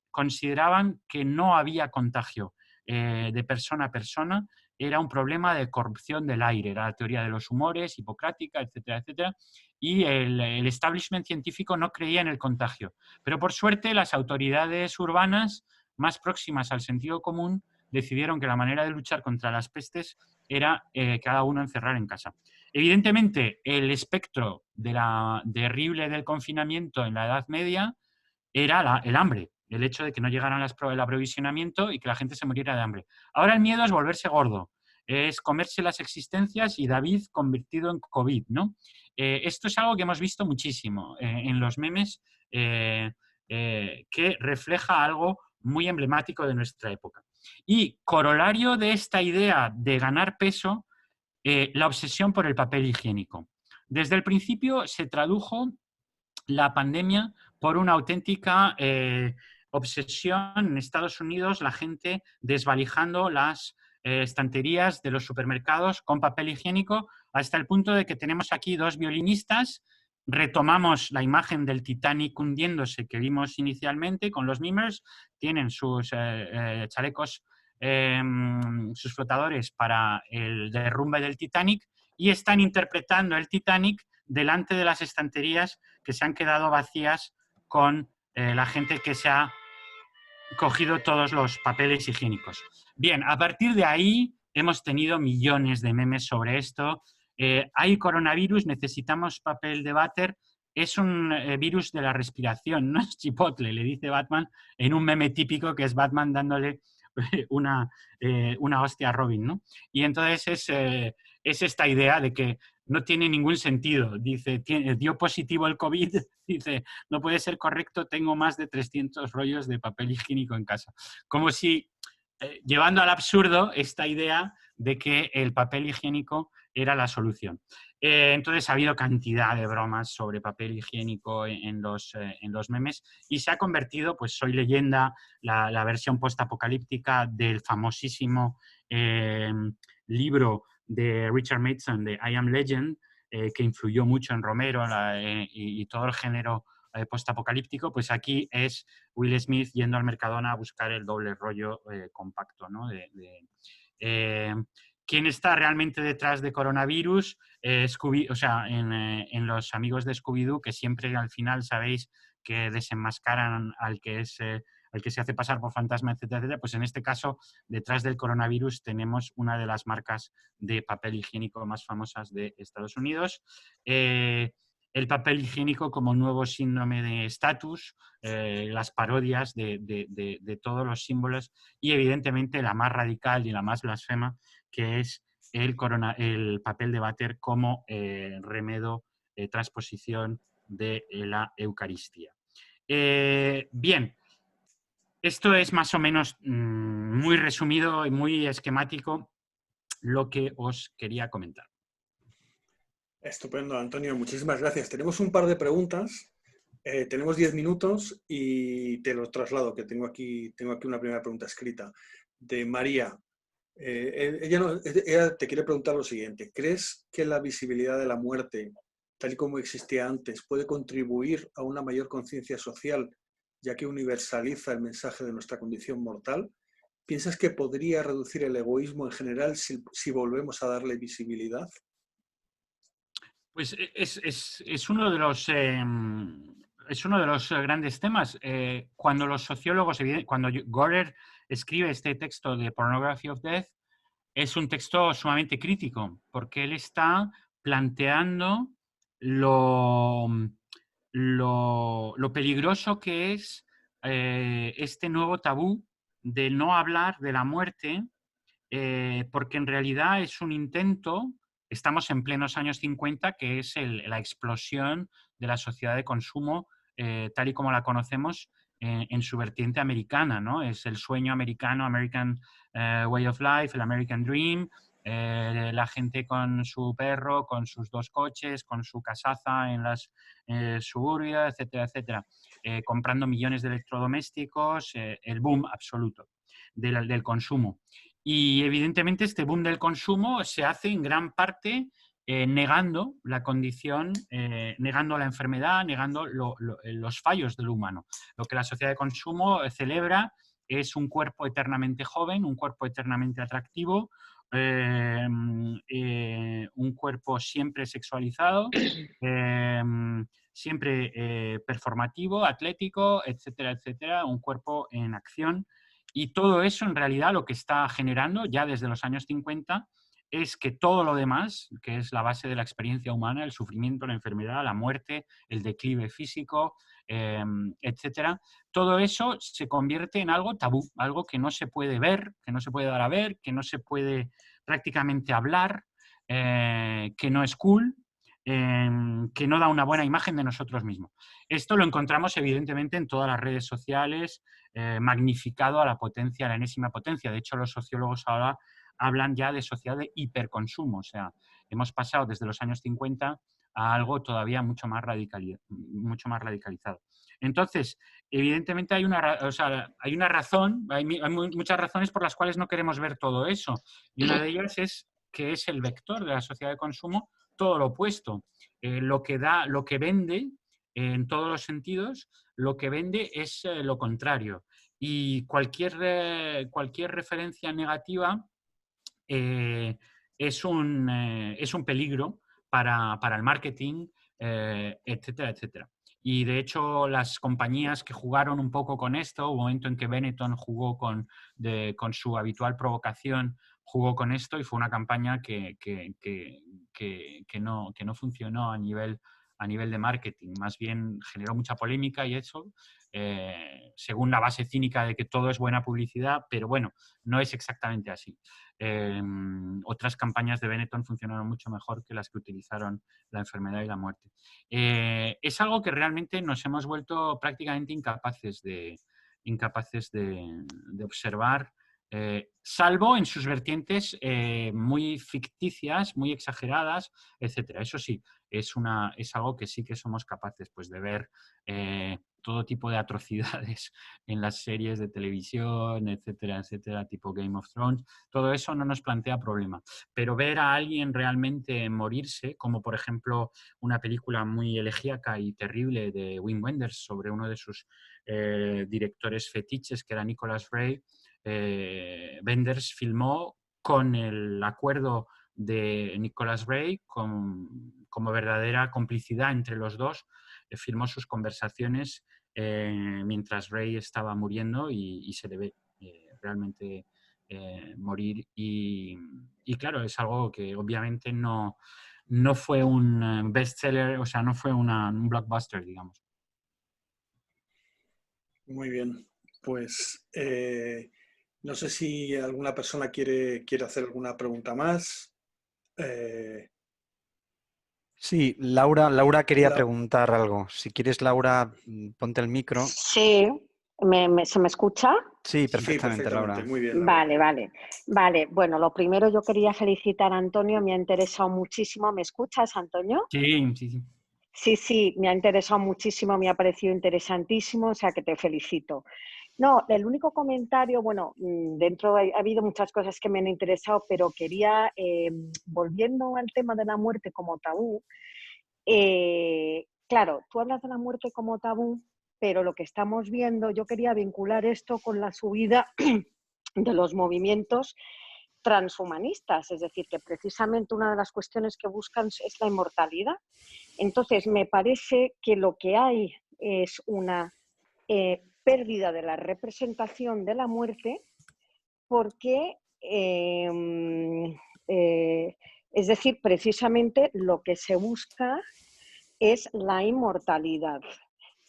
consideraban que no había contagio de persona a persona, era un problema de corrupción del aire, era la teoría de los humores, hipocrática, etcétera, etcétera, y el establishment científico no creía en el contagio. Pero por suerte las autoridades urbanas más próximas al sentido común decidieron que la manera de luchar contra las pestes era cada uno encerrar en casa. Evidentemente, el espectro terrible del confinamiento en la Edad Media era el hambre, el hecho de que no llegaran el aprovisionamiento y que la gente se muriera de hambre. Ahora el miedo es volverse gordo, es comerse las existencias, y David convertido en COVID, ¿no? Esto es algo que hemos visto muchísimo en los memes, que refleja algo muy emblemático de nuestra época. Y corolario de esta idea de ganar peso, la obsesión por el papel higiénico. Desde el principio se tradujo la pandemia por una auténtica obsesión en Estados Unidos, la gente desvalijando las estanterías de los supermercados con papel higiénico, hasta el punto de que tenemos aquí dos violinistas. Retomamos la imagen del Titanic hundiéndose que vimos inicialmente con los memers, tienen sus chalecos, sus flotadores para el derrumbe del Titanic, y están interpretando el Titanic delante de las estanterías que se han quedado vacías con la gente que se ha cogido todos los papeles higiénicos. Bien, a partir de ahí hemos tenido millones de memes sobre esto. Hay coronavirus, necesitamos papel de váter. Es un virus de la respiración, no es chipotle, le dice Batman en un meme típico que es Batman dándole una hostia a Robin, ¿no? Y entonces es esta idea de que no tiene ningún sentido. Dice, dio positivo el COVID, dice, no puede ser correcto, tengo más de 300 rollos de papel higiénico en casa. Como si, llevando al absurdo esta idea de que el papel higiénico era la solución. Entonces ha habido cantidad de bromas sobre papel higiénico en los memes, y se ha convertido, pues Soy Leyenda, la versión postapocalíptica del famosísimo libro de Richard Matheson de I Am Legend, que influyó mucho en Romero y todo el género postapocalíptico. Pues aquí es Will Smith yendo al Mercadona a buscar el doble rollo compacto, ¿no? ¿Quién está realmente detrás de coronavirus? En los amigos de Scooby-Doo, que siempre al final sabéis que desenmascaran al que se hace pasar por fantasma, etcétera, etcétera. Pues en este caso, detrás del coronavirus tenemos una de las marcas de papel higiénico más famosas de Estados Unidos. El papel higiénico como nuevo síndrome de estatus, las parodias de todos los símbolos, y evidentemente la más radical y la más blasfema, que es el papel de váter como remedio, transposición de la Eucaristía. Bien, esto es más o menos muy resumido y muy esquemático lo que os quería comentar. Estupendo, Antonio. Muchísimas gracias. Tenemos un par de preguntas. Tenemos 10 minutos y te lo traslado, que tengo aquí una primera pregunta escrita de María. Ella te quiere preguntar lo siguiente. ¿Crees que la visibilidad de la muerte, tal y como existía antes, puede contribuir a una mayor conciencia social, ya que universaliza el mensaje de nuestra condición mortal? ¿Piensas que podría reducir el egoísmo en general si volvemos a darle visibilidad? Pues es uno de los, es uno de los grandes temas. Cuando los sociólogos, cuando Gorer escribe este texto de Pornography of Death, es un texto sumamente crítico, porque él está planteando lo, lo peligroso que es este nuevo tabú de no hablar de la muerte, porque en realidad es un intento, estamos en plenos años 50, que es la explosión de la sociedad de consumo tal y como la conocemos en su vertiente americana, ¿no? Es el sueño americano, American Way of Life, el American Dream, la gente con su perro, con sus 2 coches, con su casaza en las suburbios, etcétera, etcétera, comprando millones de electrodomésticos, el boom absoluto del consumo. Y evidentemente este boom del consumo se hace en gran parte negando la condición, negando la enfermedad, negando los fallos del humano. Lo que la sociedad de consumo celebra es un cuerpo eternamente joven, un cuerpo eternamente atractivo, un cuerpo siempre sexualizado, siempre performativo, atlético, etcétera, etcétera, un cuerpo en acción. Y todo eso en realidad lo que está generando ya desde los años 50 es que todo lo demás, que es la base de la experiencia humana, el sufrimiento, la enfermedad, la muerte, el declive físico, etcétera, todo eso se convierte en algo tabú, algo que no se puede ver, que no se puede dar a ver, que no se puede prácticamente hablar, que no es cool, que no da una buena imagen de nosotros mismos. Esto lo encontramos evidentemente en todas las redes sociales, magnificado a la potencia, a la enésima potencia. De hecho, los sociólogos ahora hablan ya de sociedad de hiperconsumo. O sea, hemos pasado desde los años 50 a algo todavía mucho más radicalizado. Entonces, evidentemente hay o sea, hay una razón, hay muchas razones por las cuales no queremos ver todo eso. Y una de ellas es que es el vector de la sociedad de consumo todo lo opuesto. Lo que da, lo que vende en todos los sentidos, lo que vende es lo contrario. Y cualquier referencia negativa es un peligro para el marketing, etcétera, etcétera. Y de hecho, las compañías que jugaron un poco con esto, hubo un momento en que Benetton jugó con su habitual provocación, jugó con esto y fue una campaña que no funcionó a nivel de marketing. Más bien generó mucha polémica y eso, según la base cínica de que todo es buena publicidad, pero bueno, no es exactamente así. Otras campañas de Benetton funcionaron mucho mejor que las que utilizaron la enfermedad y la muerte. Es algo que realmente nos hemos vuelto prácticamente incapaces de observar, salvo en sus vertientes muy ficticias, muy exageradas, etcétera. Eso sí, es algo que sí que somos capaces pues, de ver todo tipo de atrocidades en las series de televisión, etcétera, etcétera, tipo Game of Thrones. Todo eso no nos plantea problema. Pero ver a alguien realmente morirse, como por ejemplo una película muy elegíaca y terrible de Wim Wenders sobre uno de sus directores fetiches, que era Nicholas Ray, Wenders filmó con el acuerdo de Nicholas Ray como verdadera complicidad entre los dos, filmó sus conversaciones mientras Ray estaba muriendo y se le ve realmente morir. Y claro, es algo que obviamente no fue un bestseller, o sea, no fue un blockbuster, digamos. Muy bien. Pues no sé si alguna persona quiere hacer alguna pregunta más. Eh, Sí, Laura quería la- preguntar algo. Si quieres, Laura, ponte el micro. Sí, ¿se me escucha? Sí, sí, perfectamente, perfectamente. Laura. Muy bien, Laura. Vale, vale. Vale, bueno, lo primero yo quería felicitar a Antonio, me ha interesado muchísimo. ¿Me escuchas, Antonio? Sí, sí, sí. Sí, sí, me ha interesado muchísimo, me ha parecido interesantísimo, o sea que te felicito. No, el único comentario, bueno, dentro ha habido muchas cosas que me han interesado, pero quería, volviendo al tema de la muerte como tabú, claro, tú hablas de la muerte como tabú, pero lo que estamos viendo, yo quería vincular esto con la subida de los movimientos transhumanistas, es decir, que precisamente una de las cuestiones que buscan es la inmortalidad. Entonces, me parece que lo que hay es una pérdida de la representación de la muerte porque, es decir, precisamente lo que se busca es la inmortalidad.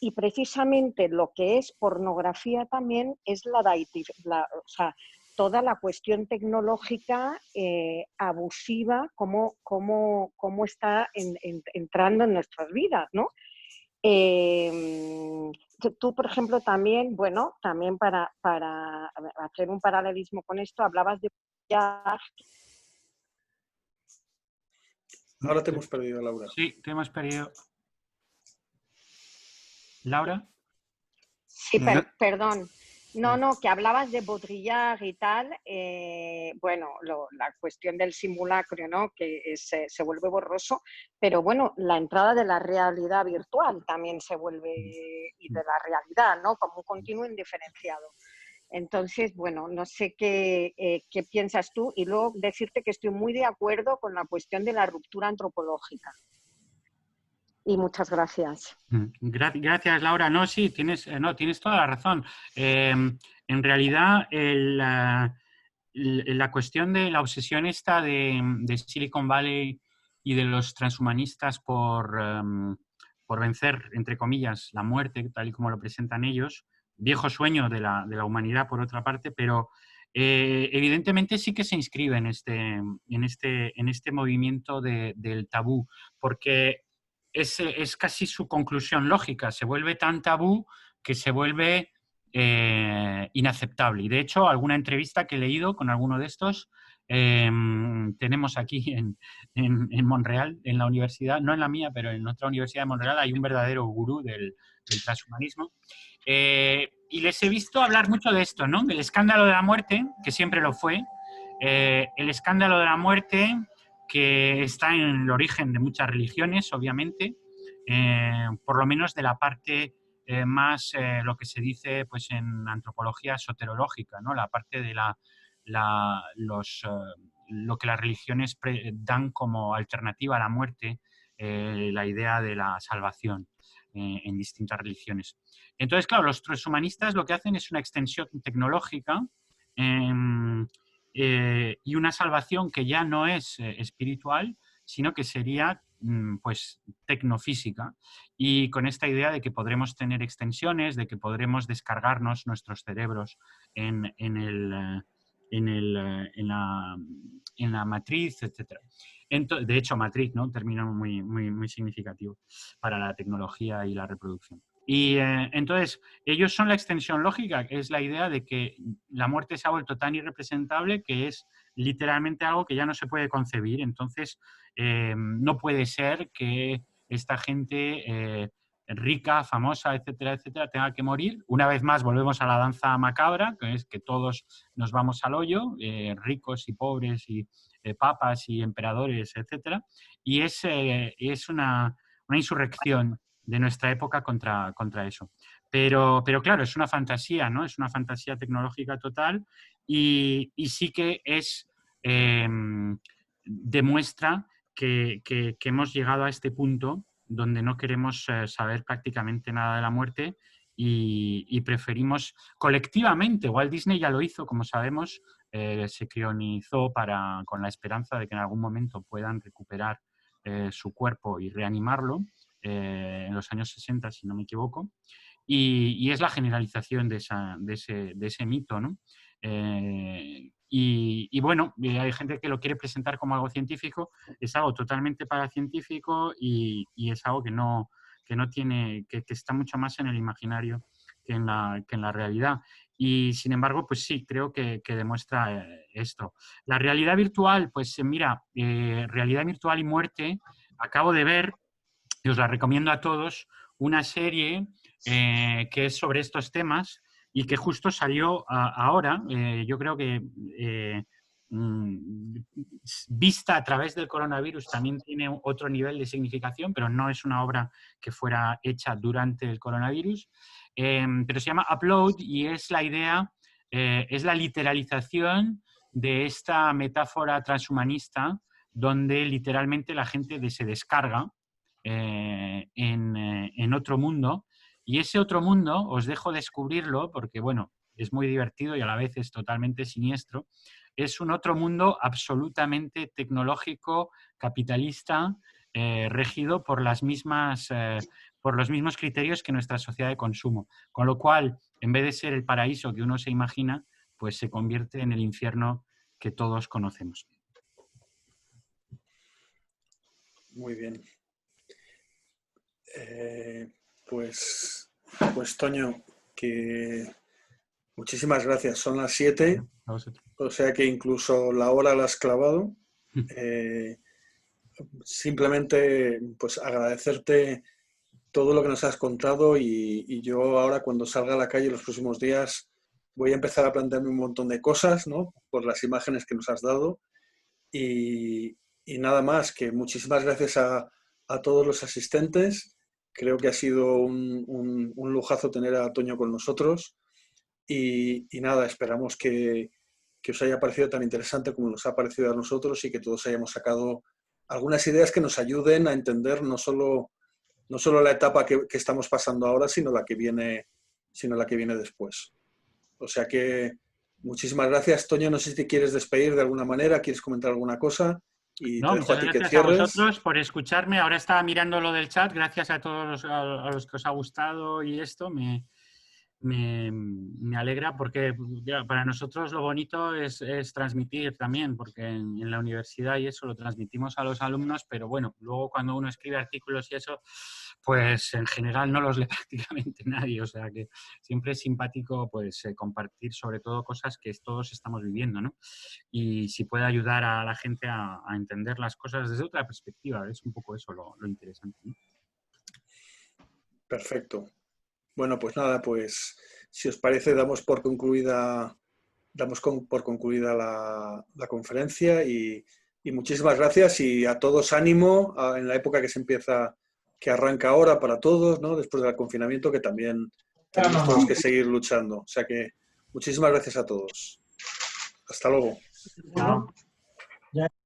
Y precisamente lo que es pornografía también es o sea, toda la cuestión tecnológica abusiva, cómo está entrando en nuestras vidas, ¿no? Tú, por ejemplo, también, bueno, también para hacer un paralelismo con esto, hablabas de... Ahora te hemos perdido, Laura. Sí, te hemos perdido. ¿Laura? Sí, No- perdón. No, que hablabas de Baudrillard y tal. Bueno, la cuestión del simulacro, ¿no? Que se vuelve borroso, pero bueno, la entrada de la realidad virtual también se vuelve, y de la realidad, ¿no? Como un continuo indiferenciado. Entonces, bueno, no sé qué piensas tú, y luego decirte que estoy muy de acuerdo con la cuestión de la ruptura antropológica. Y muchas gracias. Gracias, Laura. No, sí, tienes toda la razón. En realidad, la cuestión de la obsesión esta de Silicon Valley y de los transhumanistas por vencer, entre comillas, la muerte, tal y como lo presentan ellos, viejo sueño de la humanidad, por otra parte, pero evidentemente sí que se inscribe en este movimiento del tabú, porque es casi su conclusión lógica. Se vuelve tan tabú que se vuelve inaceptable. Y de hecho, alguna entrevista que he leído con alguno de estos, tenemos aquí en Montreal, en la universidad, no en la mía, pero en otra universidad de Montreal, hay un verdadero gurú del transhumanismo. Y les he visto hablar mucho de esto, ¿no? Del escándalo de la muerte, que siempre lo fue. El escándalo de la muerte, que está en el origen de muchas religiones, obviamente, por lo menos de la parte más, lo que se dice pues, en antropología soterológica, ¿no? La parte de lo que las religiones dan como alternativa a la muerte, la idea de la salvación en distintas religiones. Entonces, claro, los transhumanistas lo que hacen es una extensión tecnológica y una salvación que ya no es espiritual, sino que sería pues tecnofísica, y con esta idea de que podremos tener extensiones, de que podremos descargarnos nuestros cerebros en la matriz, etc. De hecho, matriz, ¿no? Un término muy, muy, muy significativo para la tecnología y la reproducción. Y entonces, ellos son la extensión lógica, que es la idea de que la muerte se ha vuelto tan irrepresentable que es literalmente algo que ya no se puede concebir. Entonces, no puede ser que esta gente rica, famosa, etcétera, etcétera, tenga que morir. Una vez más, volvemos a la danza macabra, que es que todos nos vamos al hoyo, ricos y pobres, y papas y emperadores, etcétera. Y es una insurrección de nuestra época contra eso. Pero claro, es una fantasía, ¿no? Es una fantasía tecnológica total, y sí que demuestra que hemos llegado a este punto donde no queremos saber prácticamente nada de la muerte y preferimos colectivamente, Walt Disney ya lo hizo, como sabemos, se crionizó con la esperanza de que en algún momento puedan recuperar su cuerpo y reanimarlo, en los años 60, si no me equivoco, y es la generalización de ese mito, ¿no? Y bueno, hay gente que lo quiere presentar como algo científico, es algo totalmente paracientífico y es algo que no tiene, que está mucho más en el imaginario que en la realidad. Y sin embargo, pues sí, creo que demuestra esto. La realidad virtual, pues mira, realidad virtual y muerte, acabo de ver, y os la recomiendo a todos, una serie que es sobre estos temas y que justo salió ahora. Yo creo que vista a través del coronavirus también tiene otro nivel de significación, pero no es una obra que fuera hecha durante el coronavirus. Pero se llama Upload y es la idea, es la literalización de esta metáfora transhumanista donde literalmente la gente se descarga en otro mundo. Y ese otro mundo, os dejo descubrirlo porque, bueno, es muy divertido y a la vez es totalmente siniestro. Es un otro mundo absolutamente tecnológico, capitalista, regido por las mismas, por los mismos criterios que nuestra sociedad de consumo. Con lo cual, en vez de ser el paraíso que uno se imagina, pues se convierte en el infierno que todos conocemos. Muy bien. Pues Toño, que muchísimas gracias. Son las 7, o sea que incluso la hora la has clavado. Simplemente pues agradecerte todo lo que nos has contado y yo ahora cuando salga a la calle los próximos días voy a empezar a plantearme un montón de cosas, ¿no? Por las imágenes que nos has dado y nada más, que muchísimas gracias a todos los asistentes. Creo que ha sido un lujazo tener a Toño con nosotros y nada, esperamos que os haya parecido tan interesante como nos ha parecido a nosotros y que todos hayamos sacado algunas ideas que nos ayuden a entender no solo la etapa que estamos pasando ahora, sino la que viene después. O sea que muchísimas gracias, Toño. No sé si te quieres despedir de alguna manera, quieres comentar alguna cosa y No, te dejo a muchas ti que gracias a cierres. vosotros por escucharme. Ahora estaba mirando lo del chat. Gracias a todos a los que os ha gustado y esto. Me alegra porque ya, para nosotros lo bonito es transmitir también, porque en la universidad y eso lo transmitimos a los alumnos, pero bueno, luego cuando uno escribe artículos y eso, pues en general no los lee prácticamente nadie, o sea que siempre es simpático pues compartir sobre todo cosas que todos estamos viviendo, ¿no? Y si puede ayudar a la gente a entender las cosas desde otra perspectiva, es un poco eso lo interesante, ¿no? Perfecto. Bueno, pues nada, pues si os parece damos por concluida la conferencia y muchísimas gracias y a todos ánimo en la época que se empieza, que arranca ahora para todos, ¿no? Después del confinamiento, que también tenemos todos que seguir luchando. O sea que muchísimas gracias a todos. Hasta luego. Chao.